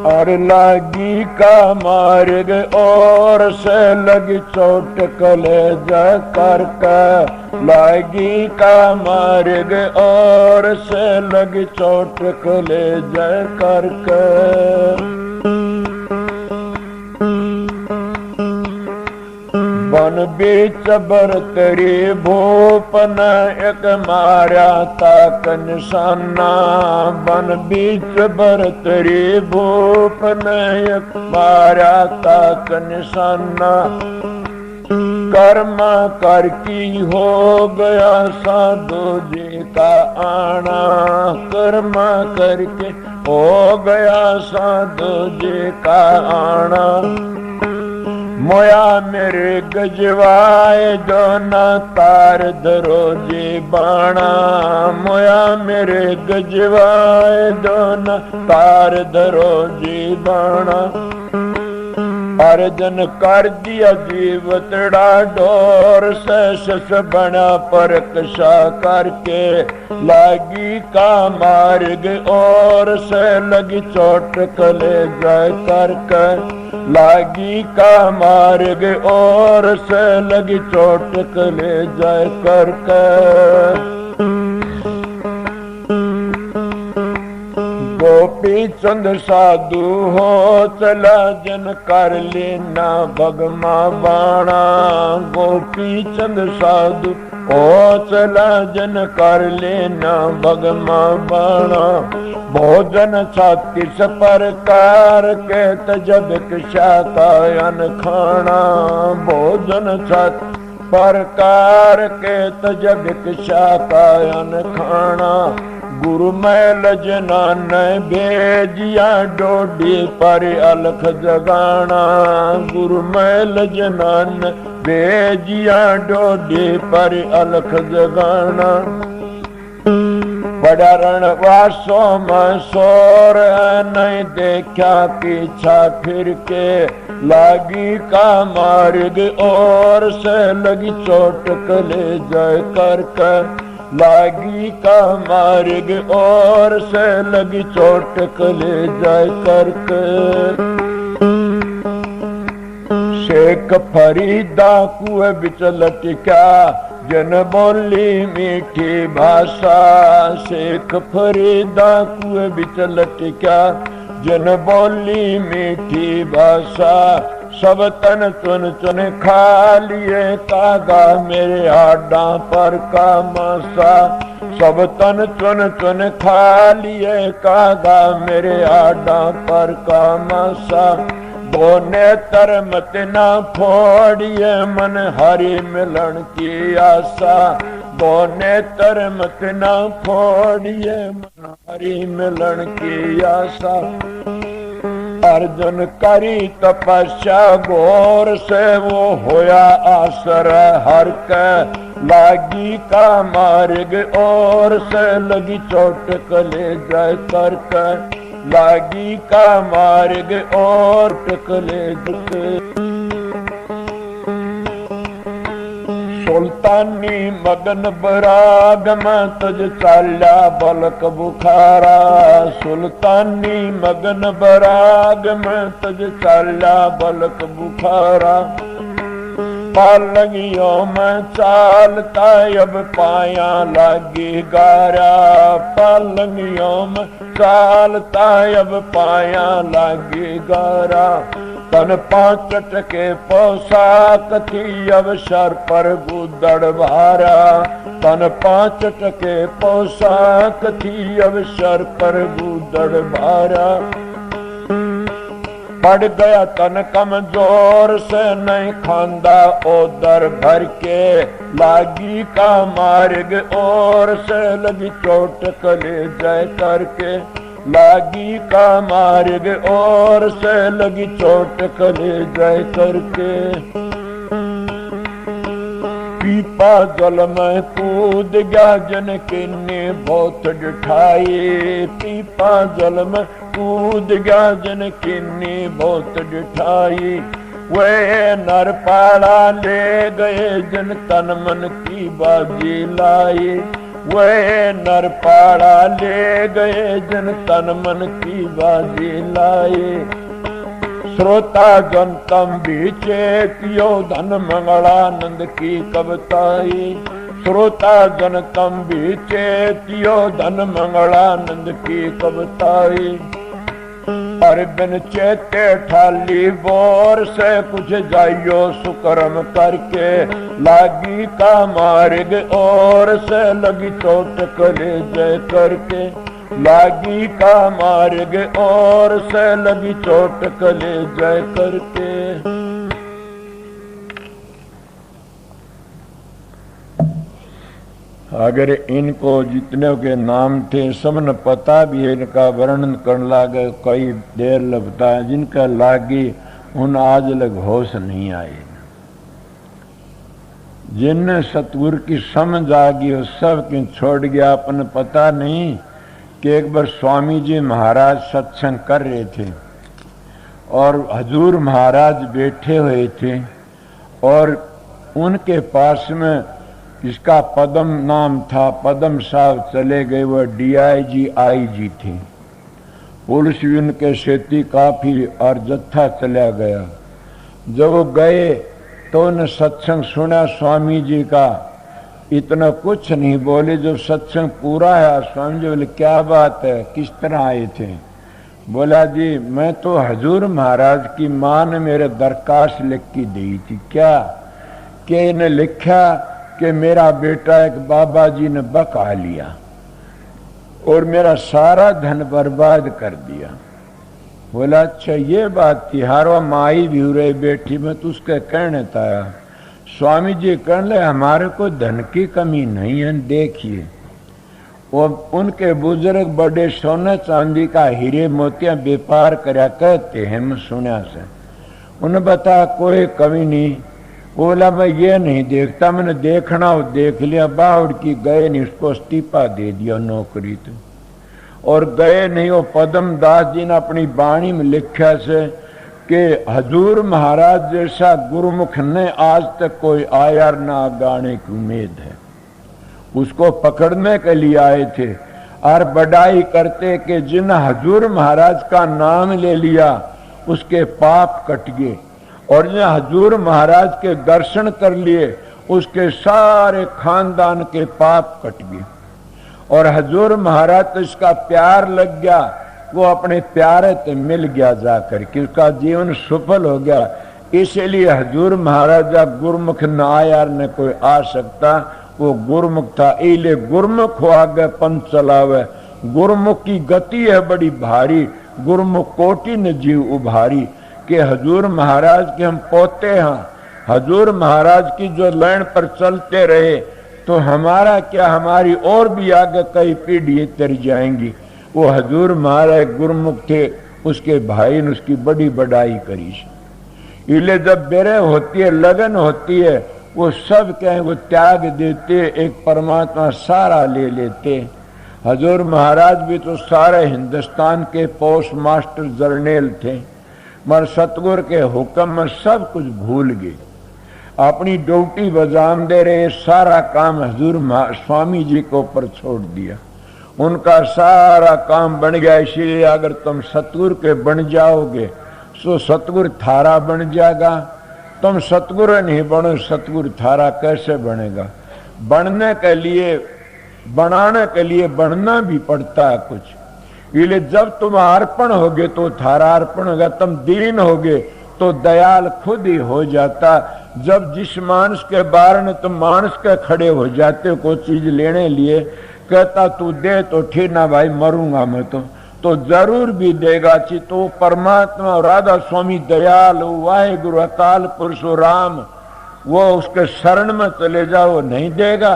Speaker 1: और लागी का मार्ग और से लगी चोट कलेजा करके, लागी का मार्ग और से लगी चोट कलेजा करके। वन बीच बरतरी भूपन एक मारा ताक निशाना, वन बीच बरतरी भूपन एक मारा ताक निशाना। कर्म कर की हो गया साधु जी का आना, कर्म करके हो गया साधु जी का आना। मोया मेरे गजवाए जो न तार धरो जी बाणा, मोया मेरे गजवाए जो न तार धरो जी बाणा। अर्जन कर दिया जीवतड़ा डोर से सस बना पर कशा करके, लागी का मार्ग और से लगी चोट कलेजा करके, लागी का मार्ग और से लगी चोट कलेजा करके। गोपी चंद साधु हो चला जन कर लेना भगमा बाणा, गोपी चंद साधु हो चला जन कर लेना भगमा बाणा। भोजन छत्तीस प्रकार के तजब किशा कायन खाना, भोजन छत्तीस प्रकार के तजब किशा कायन खाना। गुरु मैल जनान भेजिया डोडी पर अलख जगाना, गुरु मैल जनान भेजिया डोडी पर अलख जगाना। बड़ा रणवासों में सोर नहीं देखा पीछा फिर के, लागी का मार्ग और से लगी चोट कलेजा करके, लागी का मार्ग और से लगी चोट कलेजा करके। शेख फरीदा कुएं बिच लटका जन बोली मीठी भाषा, शेख फरीदा कुएं बिच लटका जन बोली मीठी भाषा। सब तन चुन चुन खा लिए कागा मेरे आडा पर का मासा, सब तन चुन चुन खा लिए कागा मेरे आडा पर का मासा। बोने तर मत ना फोड़िए मन हरि मिलन की आशा, बोने तर मत ना फोड़िए मन हरि मिलन की आशा। अर्जुन करी तपस्या घोर से वो होया आसर हर के, लागी का मार्ग और से लगी चोट कलेजा करके, लागी का मार्ग और टकले दुख। सुल्तानी मगन बराग में तुझ चाल्या बलक बुखारा। सुल्तानी मगन बराग में तुझ चाल्या बलक बुखारा। पालंगियों में चालता अब पाया लागी गारा। पालंगियों में चालता अब पाया लागी गारा। तन पांच टके पोशाक थी अब सर पर गुदड़ भारा। तन पांच टके पोशाक थी अब सर पर गुदड़ भारा। पड़ गया तन कमजोर से नहीं खांदा ओदर भर के। लागी का मार्ग और से लगी चोट कलेजे करके। लागी का मार्ग और से लगी चोट कलेजे करके। पीपा जल में कूद गया जन किन्ने बहुत डिठाई। पीपा जल में कूद गया जन किन्नी बहुत डिठाई। वे नर पाड़ा ले गए जन तन मन की बाजी लाई। वे नर पाड़ा ले गए जन तन मन की बाजी लाई। श्रोता जन तम बीचे पियो धन मंगलानंद की कविताई। श्रोता जन तम बीचे पियो धन मंगलानंद की कविताई। पर बिन चेते ठाली बोर से कुछ जाइयो सुकर्म करके। लागी का मार्ग और से लगी चोट कलेजे करके। लागी का मार्ग और से लगी चोट कलेजे करके। अगर इनको जितने के नाम थे सब न पता भी है, इनका वर्णन करने लागे कई देर लगता है। जिनका लागी उन आज लग होश नहीं आए। जिनने सतगुरु की समझ आ गई वो सब क्यों छोड़ गया अपन पता नहीं। कि एक बार स्वामी जी महाराज सत्संग कर रहे थे और हजूर महाराज बैठे हुए थे और उनके पास में इसका पदम नाम था। पदम साहब चले गए, वह DIG IG थे। पुलिस भी उनके सेती काफी और जत्था चला गया। जब वो गए तो उन्हें सत्संग सुना स्वामी जी का। इतना कुछ नहीं बोले। जब सत्संग पूरा है स्वामी जी बोले क्या बात है, किस तरह आए थे? बोला जी मैं तो हजूर महाराज की मां ने मेरे दरखास्त लिख के दी थी। क्या? कि इन्हें लिखा कि मेरा बेटा एक बाबा जी ने बका लिया और मेरा सारा धन बर्बाद कर दिया। बोला अच्छा ये बात थी। हारवा माई भी हो रही बेटी में तो उसके कहने था। स्वामी जी कहने लगे हमारे को धन की कमी नहीं है, देखिए। वो उनके बुजुर्ग बड़े सोने चांदी का हीरे मोतियां व्यापार करया कहते हैं, मैं सुना से। उन्हें बता कोई कमी नहीं। बोला मैं ये नहीं देखता, मैंने देखना हो देख लिया। बाहुड़ की गए नहीं, उसको इस्तीफा दे दिया नौकरी तो। और गए नहीं। वो पदम दास जी ने अपनी बाणी में लिखा से कि हजूर महाराज जैसा गुरुमुख ने आज तक कोई आया ना गाने की उम्मीद है। उसको पकड़ने के लिए आए थे और बड़ाई करते कि जिन हजूर महाराज का नाम ले लिया उसके पाप कट गए और जिन हजूर महाराज के दर्शन कर लिए उसके सारे खानदान के पाप कट गए। और हजूर महाराज तो इसका प्यार लग गया, वो अपने प्यारे से मिल गया जाकर के, उसका जीवन सफल हो गया। इसलिए हजूर महाराज गुरुमुख न आया न कोई आ सकता, वो गुरुमुख था। इले गुरुमुख हो आगे पंथ चलावे। गुरुमुख की गति है बड़ी भारी, गुरुमुख कोटि न जीव उभारी। कि हजूर महाराज के हम पोते हैं, हजूर महाराज की जो लाइन पर चलते रहे तो हमारा क्या, हमारी और भी आगे कई पीढ़ी तर जाएंगी। वो हजूर महाराज गुरुमुख थे, उसके भाई ने उसकी बड़ी बड़ाई करी। इले जब बेरे होती है, लगन होती है, वो सब क्या है वो त्याग देते, एक परमात्मा सारा ले लेते। हजूर महाराज भी तो सारे हिंदुस्तान के पोस्ट मास्टर जर्नल थे, मगर सतगुरु के हुक्म में सब कुछ भूल गए। अपनी ड्यूटी बजाम दे रहे, सारा काम हजूर स्वामी जी को ऊपर छोड़ दिया। उनका सारा काम बन गया। इसीलिए अगर तुम सतगुरु के बन जाओगे तो सतगुरु थारा बन जाएगा। तुम सतगुरु नहीं बनो, सतगुरु थारा कैसे बनेगा? बनने के लिए, बनाने के लिए बनना भी पड़ता है कुछ। इसलिए जब तुम अर्पण होगे तो थारा अर्पण होगा। तुम दीन होगे तो दयाल खुद ही हो जाता। जब जिस मानस के बारे में तुम मानस के खड़े हो जाते हो कोई चीज लेने लिए, कहता तू दे तो ठीक ना भाई, मरूंगा मैं तो जरूर भी देगा। ची तो परमात्मा राधा स्वामी दयाल वाहेगुरु अकाल पुरुष राम, वो उसके शरण में चले जाओ, नहीं देगा।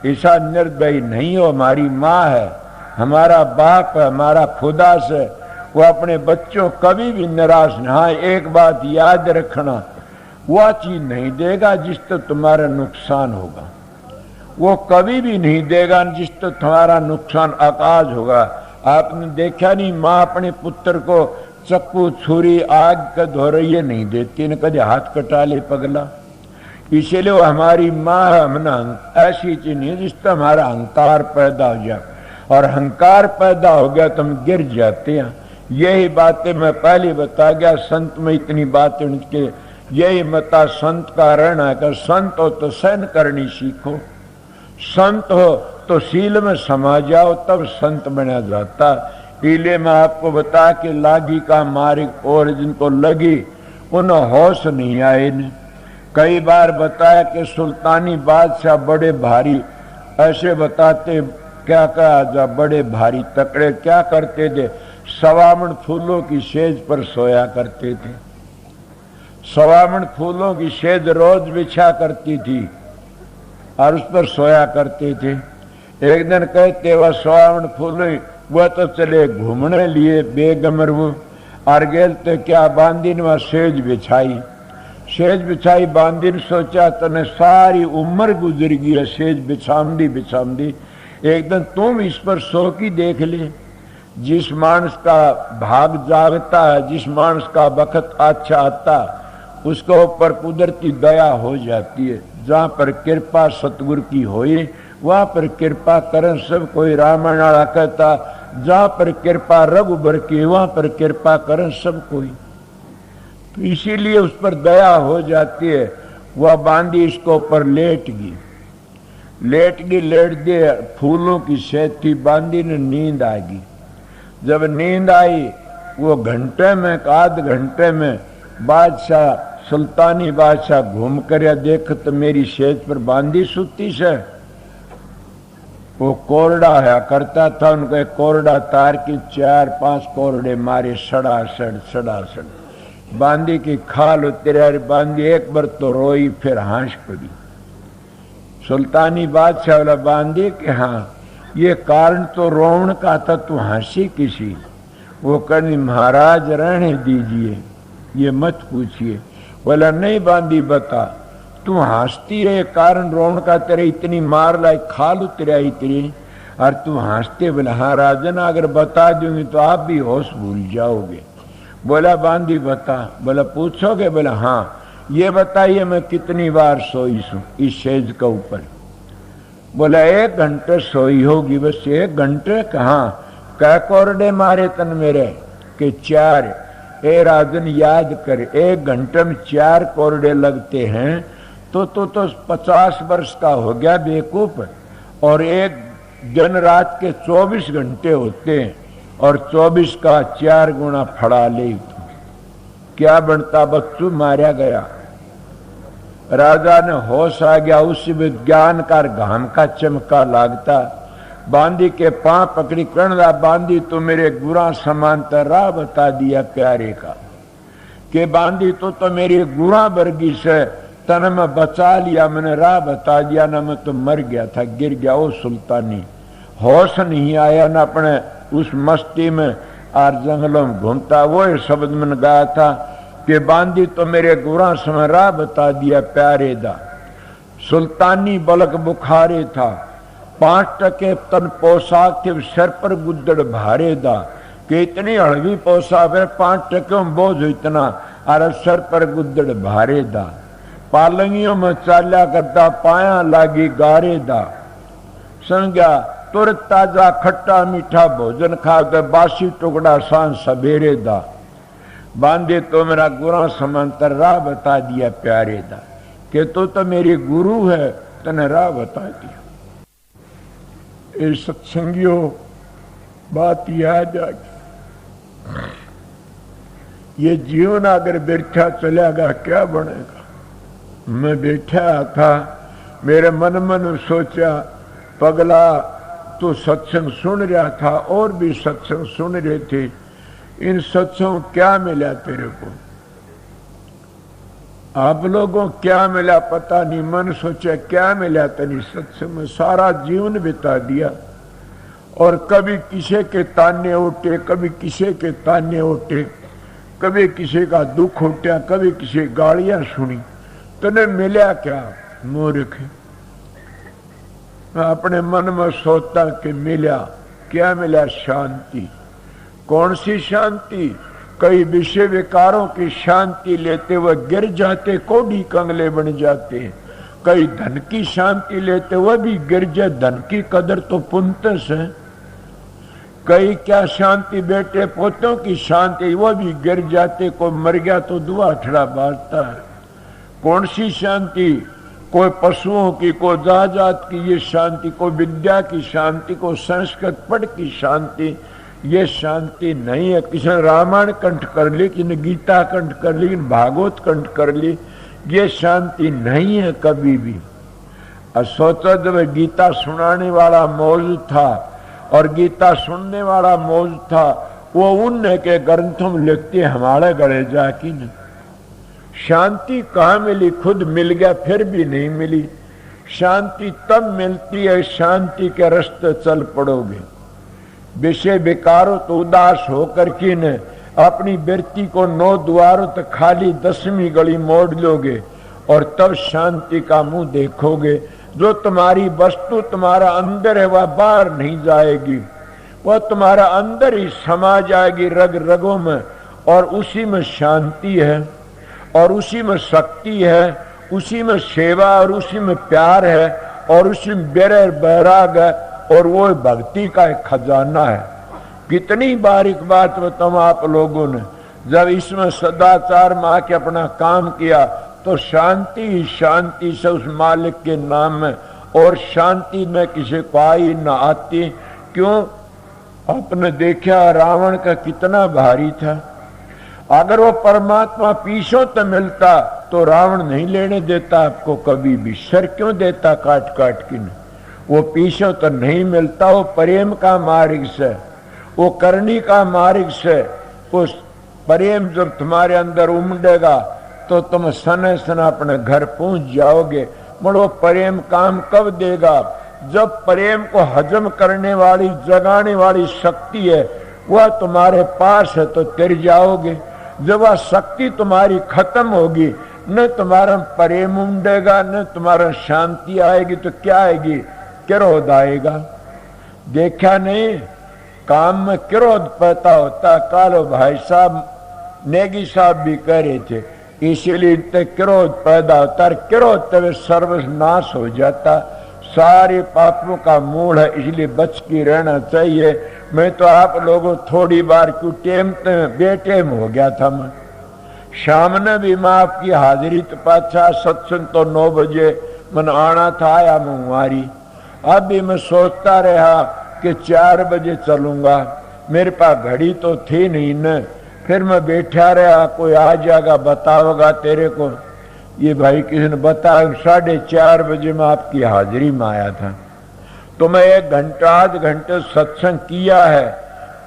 Speaker 1: ऐसा निर्दयी नहीं हो। हमारी माँ है, हमारा बाप है, हमारा खुदा से वो अपने बच्चों कभी भी निराश न। हाँ, एक बात याद रखना, वह चीज नहीं देगा जिससे तुम्हारा नुकसान होगा। वो कभी भी नहीं देगा जिससे तुम्हारा नुकसान आकाश होगा। आपने देखा नहीं, माँ अपने पुत्र को चक्कू छुरी आग का धोरैया नहीं देती, न कभी हाथ कटा ले पगला। इसीलिए वो हमारी माँ है। हमने ऐसी चीज नहीं जिससे हमारा अहंकार पैदा हो जाए, और अहंकार पैदा हो गया तो हम गिर जाते हैं। यही बातें मैं पहले बता गया। संत में इतनी बातें उनके, यही मता संत का रहना है। संत हो तो सहन करनी सीखो, संत हो तो सील में समा जाओ, तब संत बना जाता। इसलिए मैं आपको बता के लागी का मार्ग, और जिनको लगी उन्हें होश नहीं आए। कई बार बताया कि सुल्तानी बादशाह बड़े भारी, ऐसे बताते क्या कहा जा, बड़े भारी तकड़े क्या करते थे, सवामण फूलों की सेज पर सोया करते थे। सवामण फूलों की सेज रोज बिछा करती थी और उस पर सोया करते थे। एक दिन कहते वह सवामण फूल, वह तो चले घूमने लिए बेगमर वो, और गेल तो क्या बांदी ने वह सेज बिछाई। सेज बिछाई, बांदी ने सोचा तने सारी उम्र गुजर गई है सेज बिछामदी बिछामदी, एक दिन तुम इस पर सो की देख ले। जिस मानस का भाग जागता है, जिस मानस का वक्त अच्छा आता, उसके ऊपर कुदरती दया हो जाती है। जहाँ पर कृपा सतगुरु की होई वहाँ पर कृपा करन सब कोई। रामायण वाला कहता, जहाँ पर कृपा रघुबर की वहाँ पर कृपा करन सब कोई। तो इसीलिए उस पर दया हो जाती है। वह बांदी इसको ऊपर लेट दे, फूलों की सेज थी, बांदी ने नींद आ गई। जब नींद आई, वो घंटे में आध घंटे में बादशाह, सुल्तानी बादशाह घूम कर देख तो मेरी सेज पर बांदी सुती से। वो कोरडा है करता था, उनको कोरडा तार की 4-5 कोरडे मारे, सड़ासड़ बांदी की खाल उतरी। बांदी एक बार तो रोई, फिर हंस पड़ी। सुल्तानी बादशाह वाला बांदी कि हाँ, ये कारण तो रोण का था, तू हंसी किसी। वो कहनी महाराज रहने दीजिए, ये मत पूछिए। बोला नहीं बांदी बता, तू हंसती रहे, कारण रोण का तेरे इतनी मार लाई, खाल उतरिया इतनी, और तू हंसते। बोला हाँ राजन, अगर बता दूंगी तो आप भी होश भूल जाओगे। बोला बांदी बता। बोला पूछोगे? बोला हाँ। ये बताइए मैं कितनी बार सोई हूं इस सेज के ऊपर? बोला 1 घंटे सोई होगी। बस 1 घंटे? कहाँ? कै कोरडे मारे तन मेरे? के 4। ए राजन याद कर, 1 घंटे में 4 कोरडे लगते हैं तो 50 वर्ष का हो गया बेवकूफ। और एक दिन रात के 24 घंटे होते हैं, और 24 का 4 गुना फड़ा ले, क्या बनता? बच्चू मारा गया। राजा ने होश आ गया, उस विज्ञान का घाम का चमका लागता। बांदी के पांव पकड़ी, कणदा बांदी तो मेरे गुरा समानता राह बता दिया प्यारे का, के बांदी तो मेरी गुरा वर्गी से तन में बचा लिया, मैंने राह बता दिया, ना मैं तो मर गया था, गिर गया। ओ सुल्तानी, होश नहीं आया ना अपने उस मस्ती में, और जंगलों में घूमता। वो शब्द मैंने गाया था कि बांदी तो मेरे गुरा समय राह बता दिया प्यारे दा। सुल्तानी बलक बुखारे था, 5% तन पोशाक थे सर पर गुद्दड़ भारे दा कि इतनी हड़वी पोशाक है 5% बोझ इतना अरे सर पर गुद्दड़ भारे दा पालंगियों में चाल्या करता पाया लागी गारे दा संज्ञा तुरंत ताजा खट्टा मीठा भोजन खा के बासी टुकड़ा सांझ सवेरे दा बांधे तो मेरा गुरा समांतर राह बता दिया प्यारे दा कि तो मेरी गुरु है तने राह बता दिया। इस सत्संगियों बात याद आ गई, ये जीवन अगर बैठा चलेगा क्या बनेगा। मैं बैठा था मेरे मन सोचा पगला तो सत्संग सुन रहा था और भी सत्संग सुन रहे थे, इन सत्संग क्या मिला तेरे को, आप लोगों क्या मिला पता नहीं। मन सोचा क्या मिला तेरी सत्संग में, सारा जीवन बिता दिया और कभी किसी के ताने उठे कभी किसी के ताने उठे, कभी किसी का दुख उठा कभी किसी गालियां सुनी, तने मिला क्या मूर्ख। अपने मन में सोचता कि मिला क्या मिला, शांति। कौन सी शांति, कई विषय विकारों की शांति लेते हुए गिर जाते कोडी कंगले बन जाते हैं, कई धन की शांति लेते हुए भी गिर जाए, धन की कदर तो पुंतस है। कई क्या शांति बेटे पोतों की शांति वो भी गिर जाते, कोई मर गया तो दुआ ठड़ा बांटता है। कौन सी शांति, कोई पशुओं की कोई जात की ये शांति, कोई विद्या की शांति, को संस्कृत पढ़ की शांति, ये शांति नहीं है। किसी ने रामायण कंठ कर ली, किसी ने गीता कंठ कर ली, भागवत कंठ कर ली, ये शांति नहीं है कभी भी। सोचो जब गीता सुनाने वाला मौजूद था और गीता सुनने वाला मौजूद था, वो उन के ग्रंथों में लिखते हमारे गले जाकी नहीं। शांति कहाँ मिली, खुद मिल गया फिर भी नहीं मिली। शांति तब मिलती है शांति के रास्ते चल पड़ोगे। विषय विकारो तो उदास होकर के न अपनी वृत्ति को 9 द्वारों तक खाली 10वीं गली मोड़ लोगे और तब शांति का मुंह देखोगे। जो तुम्हारी वस्तु तुम्हारा अंदर है वह बाहर नहीं जाएगी, वह तुम्हारा अंदर ही समा जाएगी रग रगों में, और उसी में शांति है और उसी में शक्ति है, उसी में सेवा और उसी में प्यार है और उसी में बैराग है, और वो भक्ति का एक खजाना है। कितनी बारीक बात बताऊं आप लोगों ने, जब इसमें सदाचार में आके अपना काम किया तो शांति ही शांति से उस मालिक के नाम में, और शांति में किसी को आई न आती। क्यों, आपने देखा रावण का कितना भारी था। अगर वो परमात्मा पीछों तो मिलता तो रावण नहीं लेने देता आपको कभी भी, सर क्यों देता काट काट के। वो पीछे तो नहीं मिलता, वो प्रेम का मार्ग से, वो करनी का मार्ग से, उस प्रेम जब तुम्हारे अंदर उमड़ेगा तो तुम सने सना अपने घर पहुंच जाओगे। मगर वो प्रेम काम कब देगा, जब प्रेम को हजम करने वाली जगाने वाली शक्ति है वह तुम्हारे पास है तो तिर जाओगे। जब वह शक्ति तुम्हारी खत्म होगी, न तुम्हारा प्रेम उमड़ेगा न तुम्हारा शांति आएगी, तो क्या आएगी, क्रोध आएगा। देखा नहीं, काम में क्रोध पैदा होता। कालो भाई साहब नेगी साहब भी कह रहे थे, इसीलिए क्रोध पैदा होता, क्रोध तब सर्वनाश हो जाता। सारे पापों का मूल है, इसलिए बच के रहना चाहिए। मैं तो आप लोगों थोड़ी बार क्यों टेम बेटेम हो गया था। मैं शाम ने भी मैं आपकी हाजिरी तो पाछा, सत्संग तो 9 बजे मन आना था, आया मैं हमारी। अब भी मैं सोचता रहा कि 4 बजे चलूंगा, मेरे पास घड़ी तो थी नहीं न। फिर मैं बैठा रहा, कोई आ जाएगा बताओगा तेरे को। ये भाई किसी ने बताया 4:30 बजे मैं आपकी हाजिरी में आया था। तो मैं 1 घंटा आध घंटे सत्संग किया है,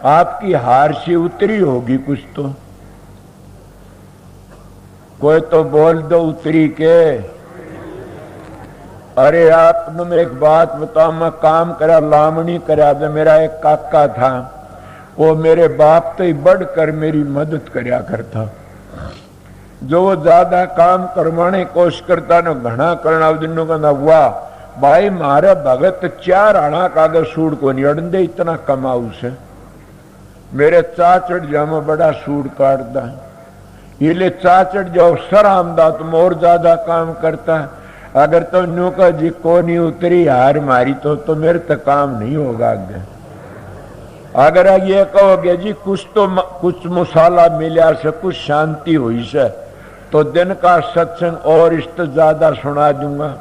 Speaker 1: आपकी हार से उतरी होगी कुछ तो। कोई तो बोल दो उतरी के। अरे आपने मैं एक बात बताऊं, मैं काम करा लामणी करा दे। मेरा एक काका था, वो मेरे बाप तो ही बढ़कर मेरी मदद करया करता। जो वो ज्यादा काम करवाने कोशिश करता न घना करना दिन कहना वाह भाई मारे भगत 4 आना कागज सूड को नहीं अड़े इतना कमाऊ से मेरे चाचड़ जाम बड़ा सूड काटता ये चाचड़ जाओ सर आमदा तुम और ज्यादा काम करता। अगर तो न्यू का जी को नहीं उतरी हार मारी तो मेरे तक काम नहीं होगा आगे। अगर ये कहोगे जी कुछ मसाला मिला से कुछ शांति हुई से तो दिन का सत्संग और इस ज्यादा सुना दूंगा।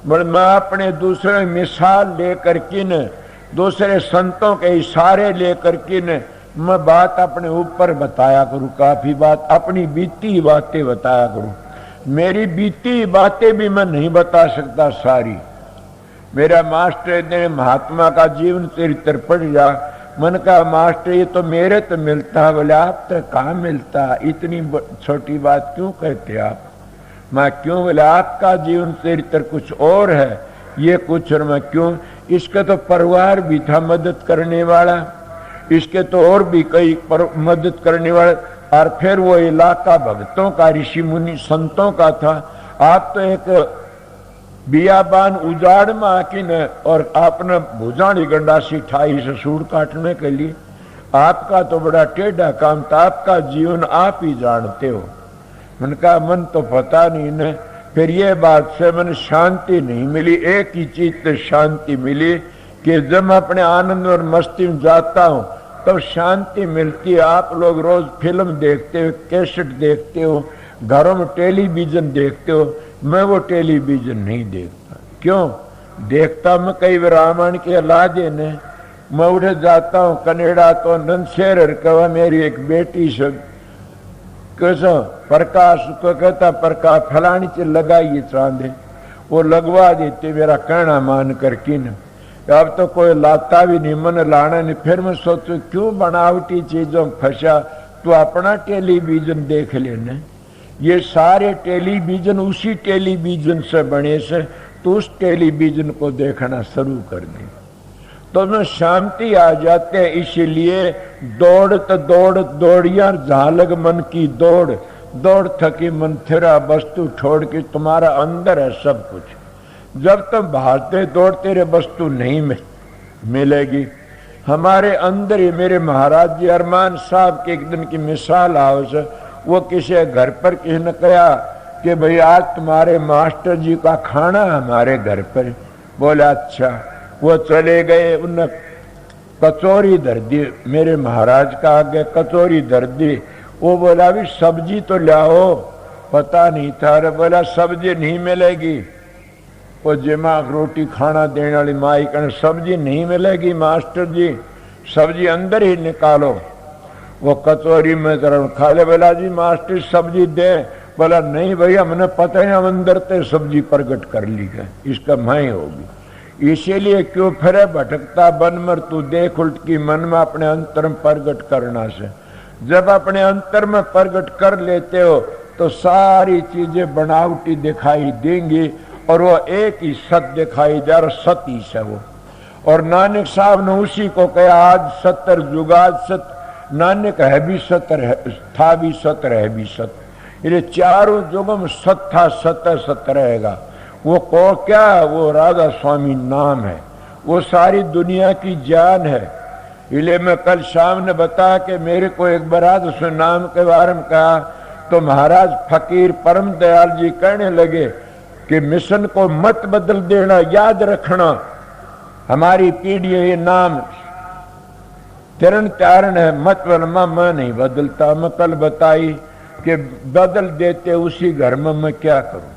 Speaker 1: मैं अपने दूसरे मिसाल लेकर के न दूसरे संतों के इशारे लेकर के न मैं बात अपने ऊपर बताया करूं। काफी बात अपनी बीती बातें बताया करूं। मेरी बीती बातें भी मैं नहीं बता सकता सारी। मेरा मास्टर ने महात्मा का जीवन चरित्र पढ़ जा। मन का मास्टर ये तो मेरे तो मिलता है। बोले आप तो कहाँ मिलता, इतनी छोटी बात क्यों कहते आप। मैं क्यों, बोले आपका जीवन चरित्र कुछ और है, ये कुछ और मैं क्यों। इसका तो परिवार भी था मदद करने वाला, इसके तो और भी कई मदद करने वाले, और फिर वो इलाका भक्तों का ऋषि मुनि संतों का था। आप तो एक बियाबान उजाड़ में आकी न और आपने भुजानी गंडासी ठाई से सूड़ काटने के लिए। आपका तो बड़ा टेढ़ा काम था, आपका जीवन आप ही जानते हो। मन का मन तो पता नहीं न। फिर ये बात से मन शांति नहीं मिली। एक ही चीज से शांति मिली कि जब मैं अपने आनंद और मस्ती में जाता हूँ तो शांति मिलती है। आप लोग रोज फिल्म देखते हो, कैसेट देखते हो, घरों में टेलीविजन देखते हो, मैं वो टेलीविजन नहीं देखता। क्यों देखता, मैं कई रामायण के लादे ने मैं उठ जाता हूँ कनेडा तो नंदशेर कहा मेरी एक बेटी से कैसा प्रकाश को कहता प्रकाश फलानी चीज लगाइए चांदे, वो लगवा देते मेरा कहना मान करके न। अब तो कोई लाता भी नहीं, मन लाना नहीं। फिर मैं सोचू क्यों बनावटी चीजों फंसा, तो अपना टेलीविजन देख लेना। ये सारे टेलीविजन उसी टेलीविजन से बने से, तो उस टेलीविजन को देखना शुरू कर दे तो मैं शांति आ जाते हैं। इसीलिए दौड़िया झालग मन की दौड़, दौड़ थकी मन थिरा वस्तु छोड़ के तुम्हारा अंदर है सब कुछ। जब तुम भागते दौड़ते रहे वस्तु नहीं मिलेगी। हमारे अंदर ही मेरे महाराज जी अरमान साहब के एक दिन की मिसाल आओ से, वो किसी घर पर किसी ने कहा कि भाई आज तुम्हारे मास्टर जी का खाना हमारे घर पर। बोला अच्छा। वो चले गए, उन कचौरी धर दी मेरे महाराज का आगे, कचौरी धर दी। वो बोला भी सब्जी तो लाओ, पता नहीं था। अरे बोला सब्जी नहीं मिलेगी। वो दिमाग रोटी खाना देने वाली माई कहने सब्जी नहीं मिलेगी मास्टर जी, सब्जी अंदर ही निकालो। वो कचौरी में जरा खा ले। बोला जी मास्टर सब्जी दे। बोला नहीं भैया हमने पता है हम अंदर ते सब्जी प्रकट कर ली है, इसका मैं होगी। इसीलिए क्यों फिर भटकता बन मर, तू देख उल्ट की मन में अपने अंतर में प्रकट करना से। जब अपने अंतर में प्रकट कर लेते हो तो सारी चीजें बनावटी दिखाई देंगी और वो एक ही सत दिखाई दे रहा, सत ही है वो। और नानक साहब ने उसी को कहा आज सत्तर जुगाद सत। नानक है भी सत्तर है, था भी सत्तर है भी सत। ये चारों युगों में सत था, सत्तर सत रहेगा। वो को क्या, वो राधा स्वामी नाम है, वो सारी दुनिया की जान है। इसलिए मैं कल शाम ने बताया कि मेरे को एक बार उस नाम के बारे में कहा तो महाराज फकीर परम दयाल जी कहने लगे कि मिशन को मत बदल देना, याद रखना हमारी पीढ़ी ये नाम तिरण त्यारण है, मत वरमा मैं नहीं बदलता। मैं कल बताई कि बदल देते उसी घर में मैं क्या करूं।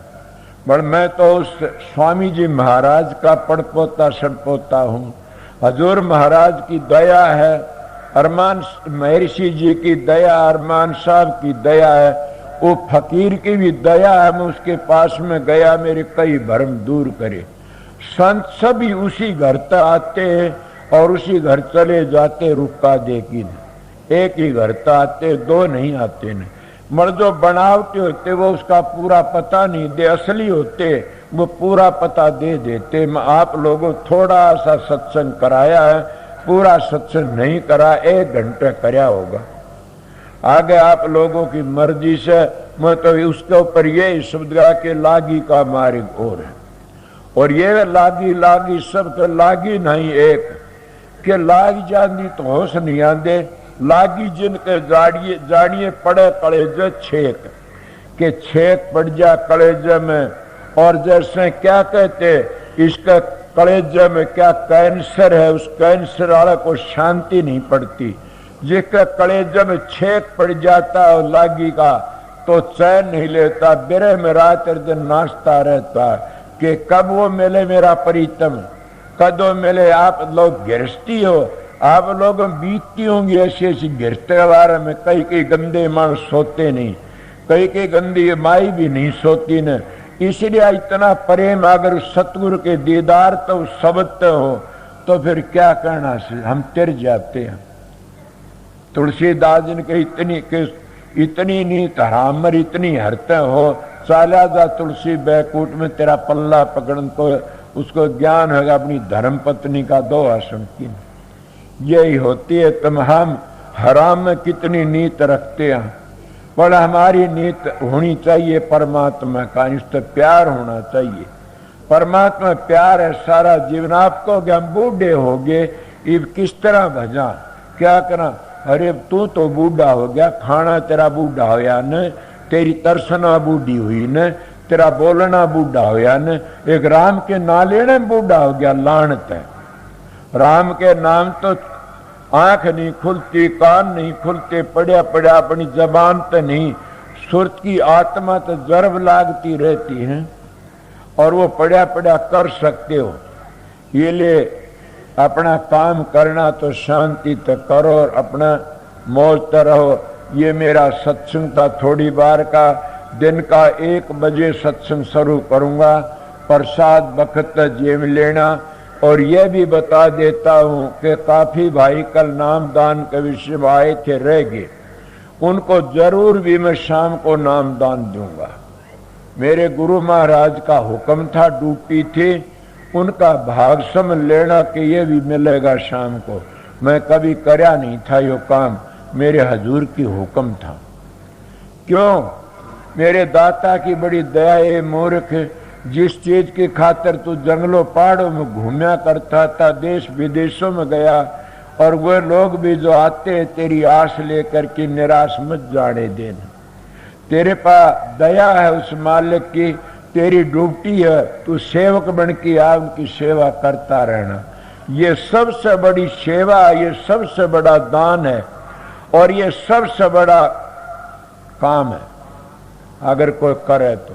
Speaker 1: पर मैं तो उस स्वामी जी महाराज का पड़पोता सड़पोता हूं। हजूर महाराज की दया है, अरमान महर्षि जी की दया, अरमान साहब की दया है, वो फकीर की भी दया है। मैं उसके पास में गया, मेरे कई भरम दूर करे। संत सभी उसी घर तक आते हैं और उसी घर चले जाते, रुका देखी एक ही घर तक आते, दो नहीं आते न। मर जो बनावटी होते वो उसका पूरा पता नहीं दे, असली होते वो पूरा पता दे देते। मैं आप लोगों थोड़ा सा सत्संग कराया है, पूरा सत्संग नहीं करा, 1 घंटे कराया होगा। आगे आप लोगों की मर्जी से। मैं तो उसके ऊपर ये शब्द गा के लागी का मार्ग और है। और ये लागी लागी सब तो लागी नहीं एक के लाग जाती तो होश नहीं आंदे। लागी जिनके जाड़िए जाड़िए पड़े कलेजे छेक के छेक पड़ जा कलेजे में। और जैसे क्या कहते इसका कलेजे में क्या कैंसर है, उस कैंसर वाले को शांति नहीं पड़ती। जिसका कलेजे में छेक पड़ जाता है लागी का तो चैन नहीं लेता, बिरह में रात दिन नाचता रहता कि कब वो मिले मेरा प्रीतम, कदों मिले। आप लोग गिरस्ती हो, आप लोग बीतती होंगी ऐसी ऐसी गिरते के बारे में। कई कई गंदे मां सोते नहीं, कई कई गंदी माई भी नहीं सोती न। इसलिए इतना प्रेम अगर सतगुरु के दीदार तो शब्द हो तो फिर क्या करना से हम तिर जाते हैं। तुलसीदास जी ने इतनी नीत हरामर इतनी हरते हो, चाला जा तुलसी बैकुट में तेरा पल्ला पकड़न को उसको ज्ञान होगा अपनी धर्म पत्नी का दो आसन की। यही होती है तुम हम हराम में कितनी नीत रखते हैं, पर हमारी नीत होनी चाहिए परमात्मा का, इससे प्यार होना चाहिए। परमात्मा प्यार है सारा जीवन। आपको क्या हम बूढ़े हो गए ये किस तरह भजा क्या करा। अरे तू तो बूढ़ा हो गया, खाना तेरा बूढ़ा होया न, तेरी तरसना बूढ़ी हुई न, तेरा बोलना बूढ़ा होया न। एक राम के ना लेने बूढ़ा हो गया लानत है। राम के नाम तो आंख नहीं खुलती, कान नहीं खुलते, पड़ा पड़ा अपनी जबान तो नहीं, सुरत की आत्मा तो जरब लागती रहती है और वो पड़ा पड़ा कर सकते हो। ये ले अपना काम करना तो शांति तो करो और अपना मौज तो रहो। ये मेरा सत्संग था थोड़ी बार का, दिन का 1 बजे सत्संग शुरू करूंगा। प्रसाद वक्त जेब लेना। और यह भी बता देता हूं कि काफी भाई कल नाम दान के विषय में आए थे, रह गए, उनको जरूर भी मैं शाम को नाम दान दूंगा। मेरे गुरु महाराज का हुक्म था, ड्यूटी थी, उनका भाग समझ लेना कि ये भी मिलेगा शाम को। मैं कभी करया नहीं था यो काम, मेरे हजूर की हुक्म था। क्यों? मेरे दाता की बड़ी दया है। मूर्ख, जिस चीज की खातर तू जंगलों पहाड़ों में घूमया करता था, देश विदेशों में गया, और वे लोग भी जो आते हैं तेरी आस लेकर के निराश मत जाने देना। तेरे पास दया है उस मालिक की, तेरी ड्यूटी है, तू सेवक बन के आ उनकी सेवा करता रहना। ये सबसे बड़ी सेवा, ये सबसे बड़ा दान है और ये सबसे बड़ा काम है अगर कोई करे तो।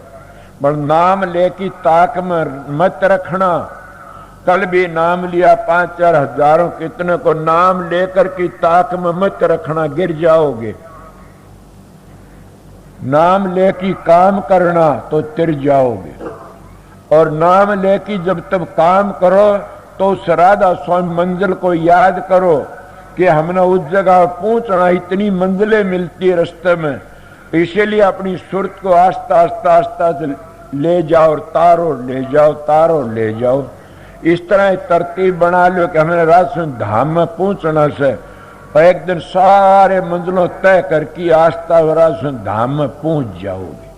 Speaker 1: पर नाम लेकी ताक में मत रखना। कल भी नाम लिया 5-4 हजारों कितने को, नाम लेकर की ताक में मत रखना, गिर जाओगे। नाम लेकी काम करना तो तिर जाओगे। और नाम लेकी जब तब काम करो तो उस राधा स्वामी मंजिल को याद करो कि हमने उस जगह पहुंचना, इतनी मंजिलें मिलती है रास्ते में। इसीलिए अपनी सुरत को आस्ता आस्ता आस्ता ले जाओ, तारो ले जाओ, तारो ले जाओ। इस तरह तरतीब बना लो कि हमें राजस्थान धाम में पहुंचना से, और एक दिन सारे मंजिलों तय करके आस्था राजस्थान धाम में पहुंच जाओगे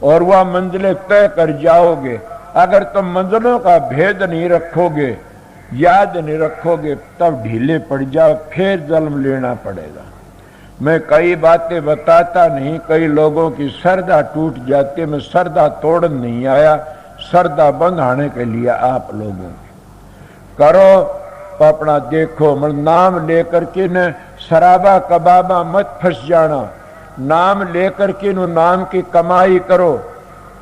Speaker 1: और वह मंजिलें तय कर जाओगे। अगर तुम मंजिलों का भेद नहीं रखोगे, याद नहीं रखोगे, तब ढीले पड़ जाओ, फिर जन्म लेना पड़ेगा। मैं कई बातें बताता नहीं, कई लोगों की श्रद्धा टूट जाती है। मैं श्रद्धा तोड़न नहीं आया, श्रद्धा बंधाने के लिए आप लोगों की करो तो अपना देखो। मतलब नाम लेकर के न शराबा कबाबा मत फंस जाना। नाम लेकर के नु नाम की कमाई करो।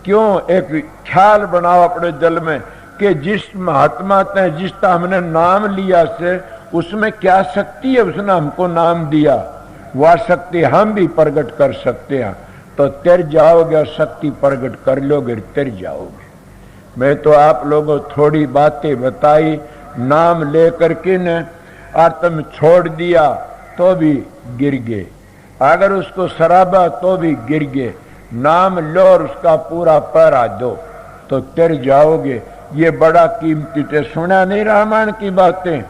Speaker 1: क्यों? एक ख्याल बनाओ अपने दिल में कि जिस महात्मा ने जिसका हमने नाम लिया से उसमें क्या शक्ति है, उसने हमको नाम दिया, वह शक्ति हम भी प्रकट कर सकते हैं। तो तिर जाओगे, शक्ति प्रकट कर लोगे, तिर जाओगे। मैं तो आप लोगों थोड़ी बातें बताई, नाम लेकर के न और तुम छोड़ दिया तो भी गिर गए, अगर उसको शराबा तो भी गिर गए। नाम लो और उसका पूरा पहरा दो तो तिर जाओगे। ये बड़ा कीमती थे। सुना नहीं रामायण की बातें?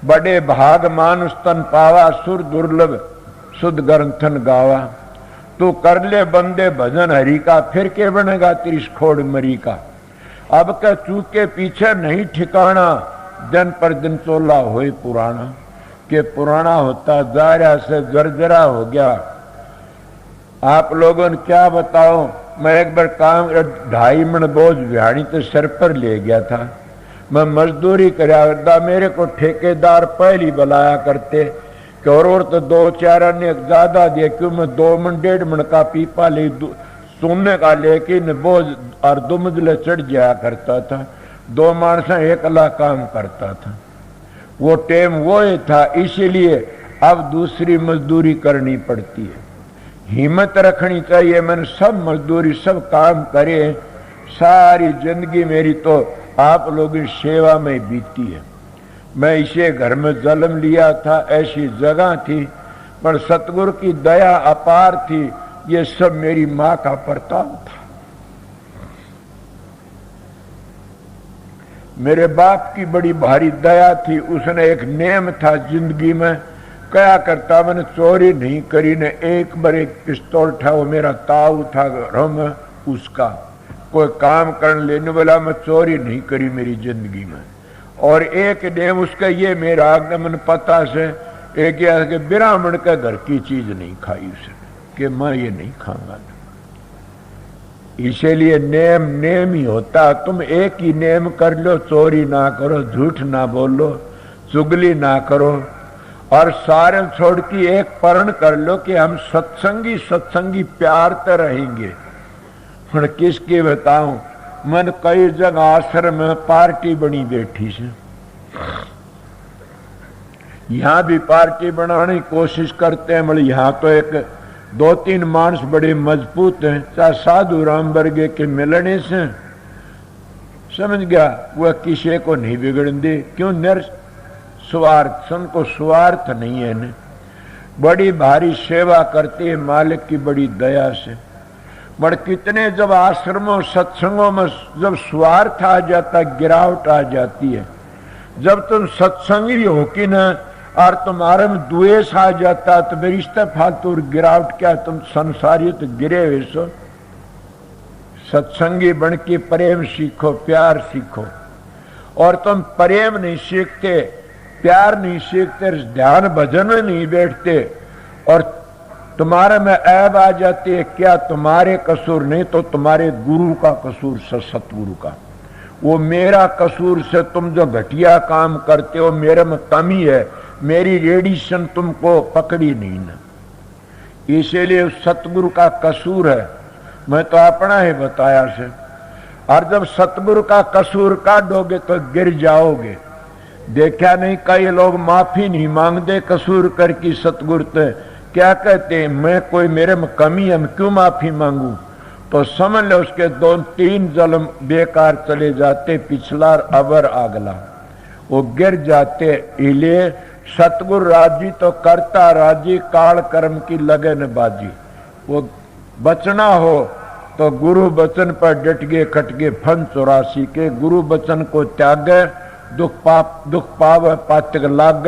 Speaker 1: बड़े भाग मानुष तन पावा, सुर दुर्लभ सुध ग्रंथन गावा। तू कर ले बंदे भजन हरि का, फिर के बनेगा तेरी खोड़ मरी का। अब का चूक के पीछे नहीं ठिकाना, दिन पर दिन चोला होए पुराना, के पुराना होता जा रहा से जर्जरा हो गया। आप लोगों ने क्या बताओ, मैं एक बार काम 2.5 मन बोझ बिहाड़ी तो सर पर ले गया था। मैं मजदूरी कराया, मेरे को ठेकेदार पहली बुलाया करते कि और तो 2-4 अन्य ज्यादा दिए, क्यों मैं 2 मन 1.5 मन का पीपा ले सोने का लेकिन बोझ और 2 मंजिले चढ़ जाया करता था। 2 मानसा 1 लाख काम करता था। वो टाइम वो ही था, इसीलिए अब दूसरी मजदूरी करनी पड़ती है। हिम्मत रखनी चाहिए, मैंने सब मजदूरी सब काम करे। सारी जिंदगी मेरी तो आप लोगों की सेवा में बीती है। मैं इसे घर में जन्म लिया था, ऐसी जगह थी, पर सतगुरु की दया अपार थी। ये सब मेरी मां का प्रताप था। मेरे बाप की बड़ी भारी दया थी। उसने एक नेम था जिंदगी में, क्या करता, मैंने चोरी नहीं करी ने। एक बार एक पिस्तौल था, वो मेरा ताऊ था घरों में, उसका कोई काम करने लेने वाला, मैं चोरी नहीं करी मेरी जिंदगी में। और एक नेम उसका ये मेरा आज्ञा मन पता से एक कि ब्राह्मण के घर की चीज नहीं खाई उसने, कि मैं ये नहीं खाऊंगा। इसीलिए नेम नेम ही होता। तुम एक ही नेम कर लो, चोरी ना करो, झूठ ना बोलो, चुगली ना करो, और सारे छोड़ की एक प्रण कर लो कि हम सत्संगी सत्संगी प्यार तो रहेंगे। हूं किसकी बताऊं, मन कई जगह आश्रम में पार्टी बनी बैठी से, यहां भी पार्टी बनाने की कोशिश करते हैं। मतलब यहां तो एक 2-3 मानस बड़े मजबूत हैं, चाहे साधु राम वर्गे के मिलने से समझ गया, वह किसी को नहीं बिगड़न दे। क्यों? स्वार्थ, सन को स्वार्थ नहीं है ने। बड़ी भारी सेवा करते हैं मालिक की बड़ी दया से। बड़ कितने जब आश्रमों सत्संगों में जब स्वार्थ आ जाता, गिरावट आ जाती है। जब तुम सत्संगी हो कि ना और तुम्हारे में द्वेष आ जाता, तो मेरी रिश्ता फालतू गिरावट क्या, तुम संसारी तो गिरे हुए सो। सत्संगी बन के प्रेम सीखो, प्यार सीखो। और तुम प्रेम नहीं सीखते, प्यार नहीं सीखते, ध्यान भजन में नहीं बैठते, और तुम्हारे में ऐब आ जाती है, क्या तुम्हारे कसूर नहीं तो तुम्हारे गुरु का कसूर से, सतगुरु का। वो मेरा कसूर से तुम जो घटिया काम करते हो, मेरे में कमी है, मेरी रेडिएशन तुमको पकड़ी नहीं ना, इसीलिए सतगुरु का कसूर है। मैं तो अपना ही बताया से। और जब सतगुरु का कसूर काटोगे तो गिर जाओगे। देखा नहीं, कई लोग माफी नहीं मांगते कसूर कर की सतगुरु से। क्या कहते हैं, मैं कोई मेरे में कमी है, मैं क्यों माफी मांगू? तो समझ लो उसके 2-3 जन्म बेकार चले जाते, पिछला अवर अगला, वो गिर जाते। इसलिए सतगुरु राजी तो करता राजी, काल कर्म की लगन बाजी। वो बचना हो तो गुरु बचन पर डट गए, कट गए फन 84 के। गुरु बचन को त्यागे, दुख पाव पातक लाग,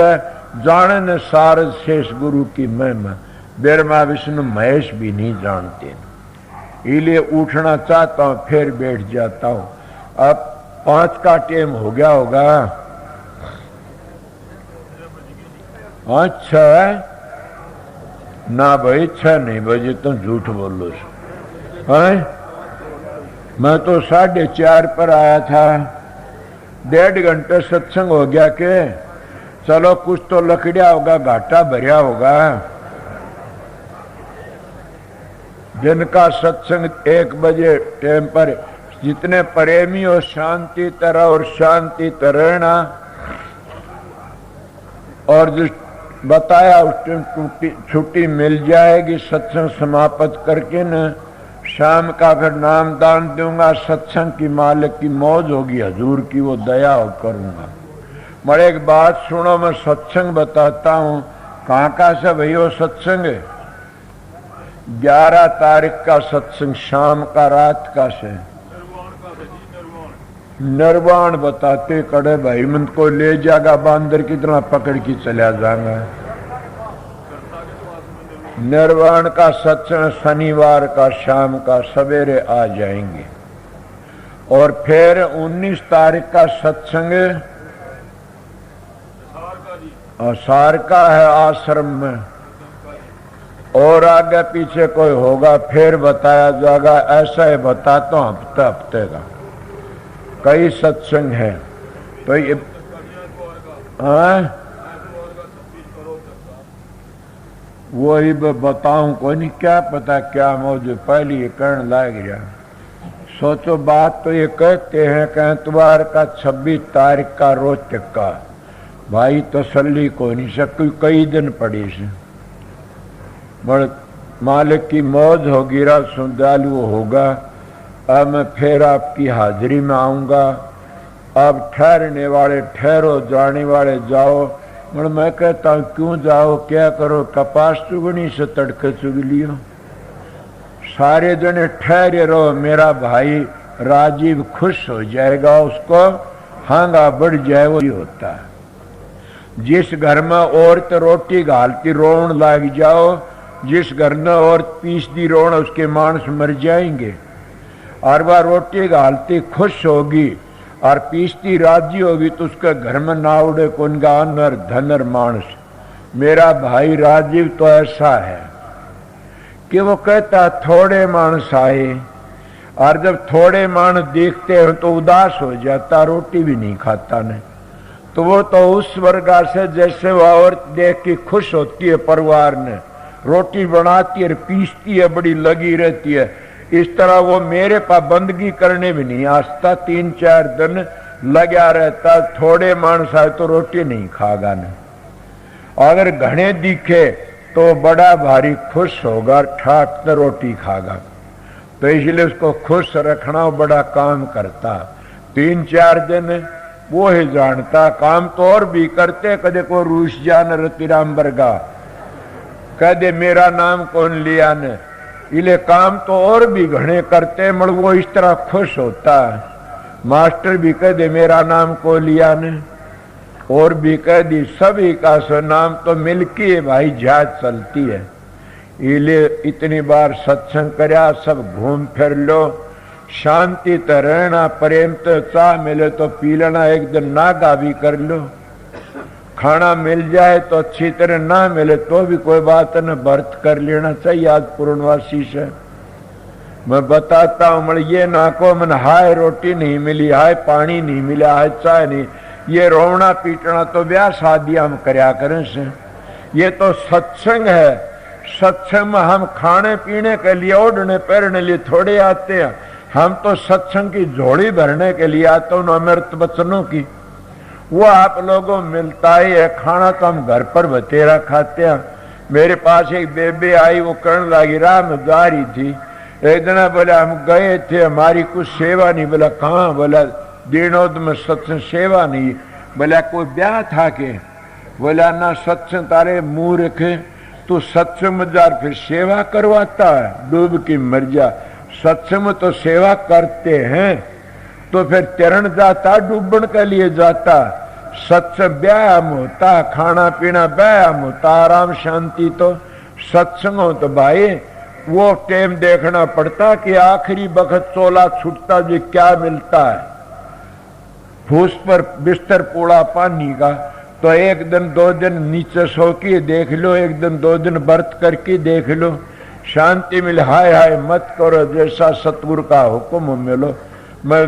Speaker 1: जाने न सार शेष गुरु की महिमा। ब्रह्मा विष्णु महेश भी नहीं जानते। इसलिए उठना चाहता हूं, फिर बैठ जाता हूं। अब 5 का टाइम हो गया होगा। अच्छा ना भाई, 6 नहीं बजे तुम झूठ बोल लो। मैं तो 4:30 पर आया था। 1.5 घंटे सत्संग हो गया के, चलो कुछ तो लकड़िया होगा, घाटा भरिया होगा। दिन का सत्संग 1 बजे टाइम पर, जितने प्रेमी हो शांति तरह और शांति रहना। और जिस बताया उस टाइम छुट्टी मिल जाएगी सत्संग समाप्त करके न, शाम का फिर नाम दान दूंगा। सत्संग की मालिक की मौज होगी, हजूर की वो दया हो करूंगा। मगर एक बात सुनो, मैं सत्संग बताता हूँ। कहाँ का से भई वो सत्संग? 11 तारीख का सत्संग, शाम का, रात का से। निर्वाण बताते कड़े भाई, मन को ले जाएगा बांदर की तरह पकड़ के चला जाएगा। निर्वाण का सत्संग शनिवार का शाम का, सवेरे आ जाएंगे। और फिर 19 तारीख का सत्संग सार का है आश्रम में, और आगे पीछे कोई होगा फिर बताया जाएगा। ऐसा ही बताता हूं हफ्ते हफ्ते का कई सत्संग है। तो ये वही बताऊं कोई नहीं, क्या पता क्या मौजूद पहले ये करने लग गया। सोचो बात तो ये कहते हैं कि एतवार का 26 तारीख का रोचक का भाई तसल्ली कोई नहीं सकती, कई दिन पड़ी से बड़ मालिक की मौज होगी, रात श्रद्धालु होगा। अब मैं फिर आपकी हाजिरी में आऊंगा। अब ठहरने वाले ठहरो, जाने वाले जाओ। मगर मैं कहता हूं क्यों जाओ, क्या करो, कपास चुगनी से तड़के चुग लियो। सारे जने ठहरे रहो, मेरा भाई राजीव खुश हो जाएगा, उसको हांगा बढ़ जाए। वो होता है जिस घर में औरत रोटी घालती रोन लग जाओ, जिस घर में औरत पीसती रोन उसके मानस मर जाएंगे। और वह रोटी घालती खुश होगी और पीसती राजी होगी तो उसके घर में ना उड़े कौन गा नर धनर मानस। मेरा भाई राजीव तो ऐसा है कि वो कहता थोड़े मानस आए, और जब थोड़े मानस देखते हैं तो उदास हो जाता, रोटी भी नहीं खाता ने। तो वो तो उस वर्ग से जैसे वह औरत देख के खुश होती है, परिवार ने रोटी बनाती है पीसती है, बड़ी लगी रहती है, इस तरह वो मेरे पाबंदगी करने भी नहीं आस्ता। 3-4 दिन लगा रहता, थोड़े मानस आए तो रोटी नहीं खागा ने। अगर घने दिखे तो बड़ा भारी खुश होगा, ठाक तो रोटी खागा। तो इसलिए उसको खुश रखना बड़ा काम करता। 3-4 दिन वो ही जानता, काम तो और भी करते, कदे को रूस जान रतिराम बरगा, कदे मेरा नाम कौन लिया ने। इले काम तो और भी घने करते, मगर वो इस तरह खुश होता है। मास्टर भी कह दे मेरा नाम को लिया ने, और भी कह दी, सभी का सो नाम तो मिलकी है भाई, जहाज चलती है। इले इतनी बार सत्संग करया, सब घूम फिर लो, शांति तो रहना, प्रेम तो चाह मिले तो पी लेना, एक दिन नागा भी कर लो। खाना मिल जाए तो अच्छी तरह, ना मिले तो भी कोई बात न, व्रत कर लेना चाहिए। आज पूर्णवासी से मैं बताता हूं, मगर ये ना को मन हाय रोटी नहीं मिली, हाय पानी नहीं मिला, हाय चाय नहीं, ये रोना पीटना तो ब्याह शादियां हम करया करें से। ये तो सत्संग है, सत्संग में हम खाने पीने के लिए ओढ़ने पहनने लिए थोड़े आते हैं, हम तो सत्संग की झोली भरने के लिए आते हैं, अमृत वचनों की। वो आप लोगों मिलता ही है, खाना तो हम घर पर बतेरा खाते हैं। मेरे पास एक बेबे आई, वो करने लगी, राह में जा रही थी, एक दिन बोला हम गए थे, हमारी कुछ सेवा नहीं। बोला कहाँ? बोला दीनोद में सत्संग सेवा नहीं। बोला कोई ब्याह था के? बोला ना, सत्संग तारे मुंह रखे, तू सत्संग में जा फिर सेवा करवाता है, डूब की मर जा। सत्संग में तो सेवा करते हैं, तो फिर तैरण जाता, डूबण के लिए जाता। सत्संग व्यायाम होता, खाना पीना व्यायाम होता, आराम शांति तो सत्संग हो। तो भाई वो टाइम देखना पड़ता कि आखिरी वक्त चोला छूटता जी क्या मिलता है, फूस पर बिस्तर पूरा पानी का। तो एक दिन 2 दिन नीचे सो के देख लो, एक दिन 2 दिन व्रत करके देख लो, शांति मिले। हाय हाय मत करो, जैसा सतगुरु का हुक्म मिलो। मैं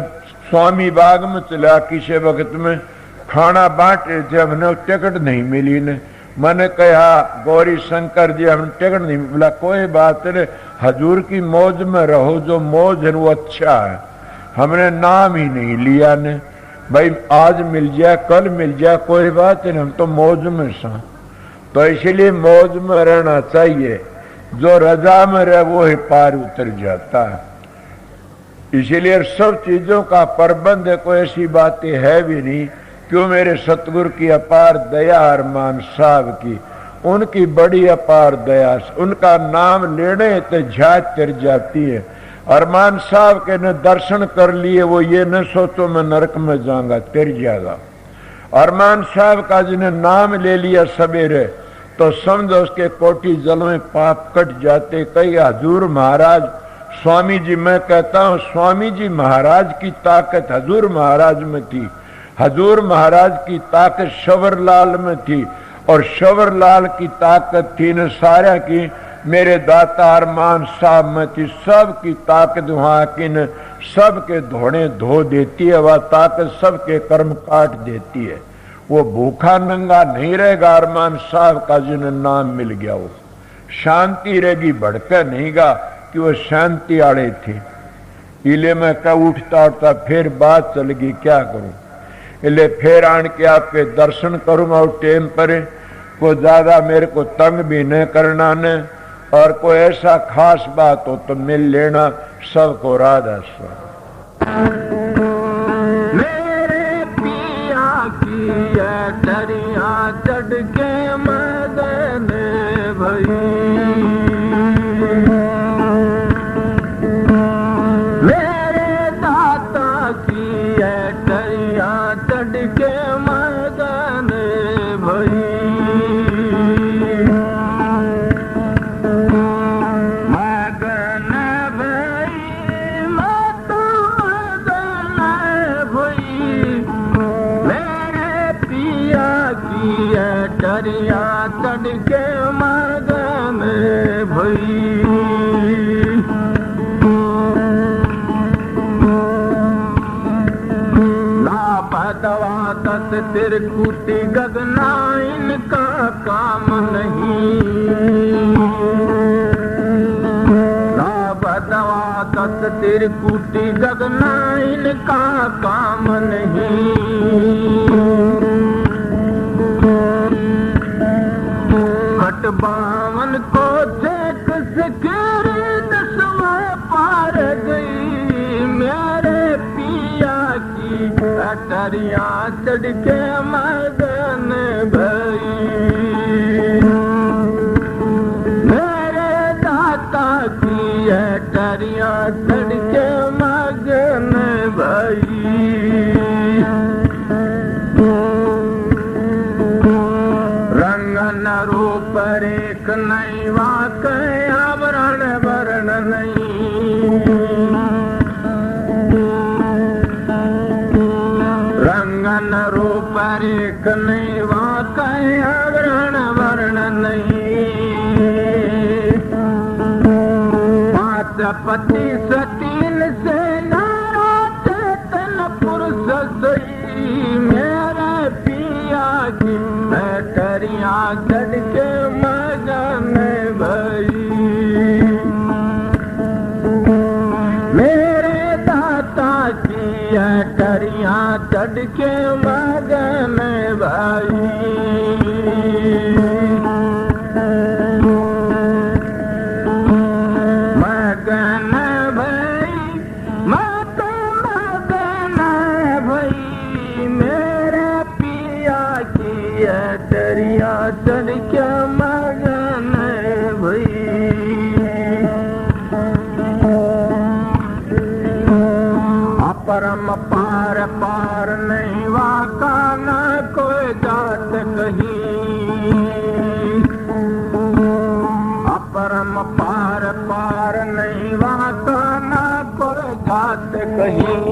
Speaker 1: स्वामी बाग में चला, किसी वक्त में खाना बांट रहे थे, हमने टिकट नहीं मिली ने। मैंने कहा गौरी शंकर जी हमने टिकट नहीं मिला, कोई बात नहीं, हजूर की मौज में रहो, जो मौज है वो अच्छा है। हमने नाम ही नहीं लिया ने, भाई आज मिल जाए कल मिल जाए कोई बात नहीं, हम तो मौज में सा। तो इसलिए मौज में रहना चाहिए, जो रजा में रहे वो ही पार उतर जाता है। इसीलिए सब चीजों का प्रबंध है, कोई ऐसी बातें है भी नहीं। क्यों? मेरे सतगुरु की अपार दया, अरमान साहब की, उनकी बड़ी अपार दया, उनका नाम लेने तो झाँच तिर जाती है। अरमान साहब के ने दर्शन कर लिए, वो ये न सोचो मैं नरक में जाऊंगा, तिर जाएगा। अरमान साहब का जिन्हें नाम ले लिया सवेरे, तो समझो उसके कोटि जल में पाप कट जाते। कई हजूर महाराज स्वामी जी, मैं कहता हूं स्वामी जी महाराज की ताकत हजूर महाराज में थी, हजूर महाराज की ताकत शंवरलाल में थी, और शंवरलाल की ताकत थी न सारा की मेरे दाता अरमान साहब में थी। सबकी ताकत वहां की न सबके धोने धो देती है, वह ताकत सबके कर्म काट देती है। वो भूखा नंगा नहीं रहेगा अरमान साहब का जिन्हें नाम मिल गया, वो शांति रहेगी, भड़के नहींगा कि वो शांति आड़े थे। इले मैं क्या उठता उठता फिर बात चल गई, क्या करूं, इले फिर आन के आपके दर्शन करूंगा और टेम पर को ज्यादा मेरे को तंग भी न करना न, और कोई ऐसा खास बात हो तो मिल लेना। सबको राधा स्वामी।
Speaker 2: मेरे पिया की दरिया चढ़ के मदन भई, मेरे दाता की दरिया चढ़ के मदन भई, दरिया चढ़ के मदन भई। लापतवा तत तिरकुटी गगना इनका काम नहीं, लापतवा तत तिरकुटी गगना इनका काम नहीं। बावन को देख सकेरे दसवें पार गई, मेरे पिया की अटरिया चढ़ के मदन भई, मेरे दाता की अटरिया चढ़ के मगन भई। रंगन रूप रेख नहीं वाकई आवरण वर्ण नहीं, रंगन रूप रेख नहीं वाकई आवरण वर्ण नहीं। पांच पति सतीन से नारा चेतन पुरुष सही, मेरे पिया की करिया चढ़ के मगन भई, मेरे दाता की करिया चढ़ के मगन भई। मगन भई मत मगन भई, मेरे पिया की दरिया चढ़ के मगन भई। अपरम पार पार नहीं वाका न कोई जात कहीं, अपरम पार पार नहीं वाका न कोई जात कहीं।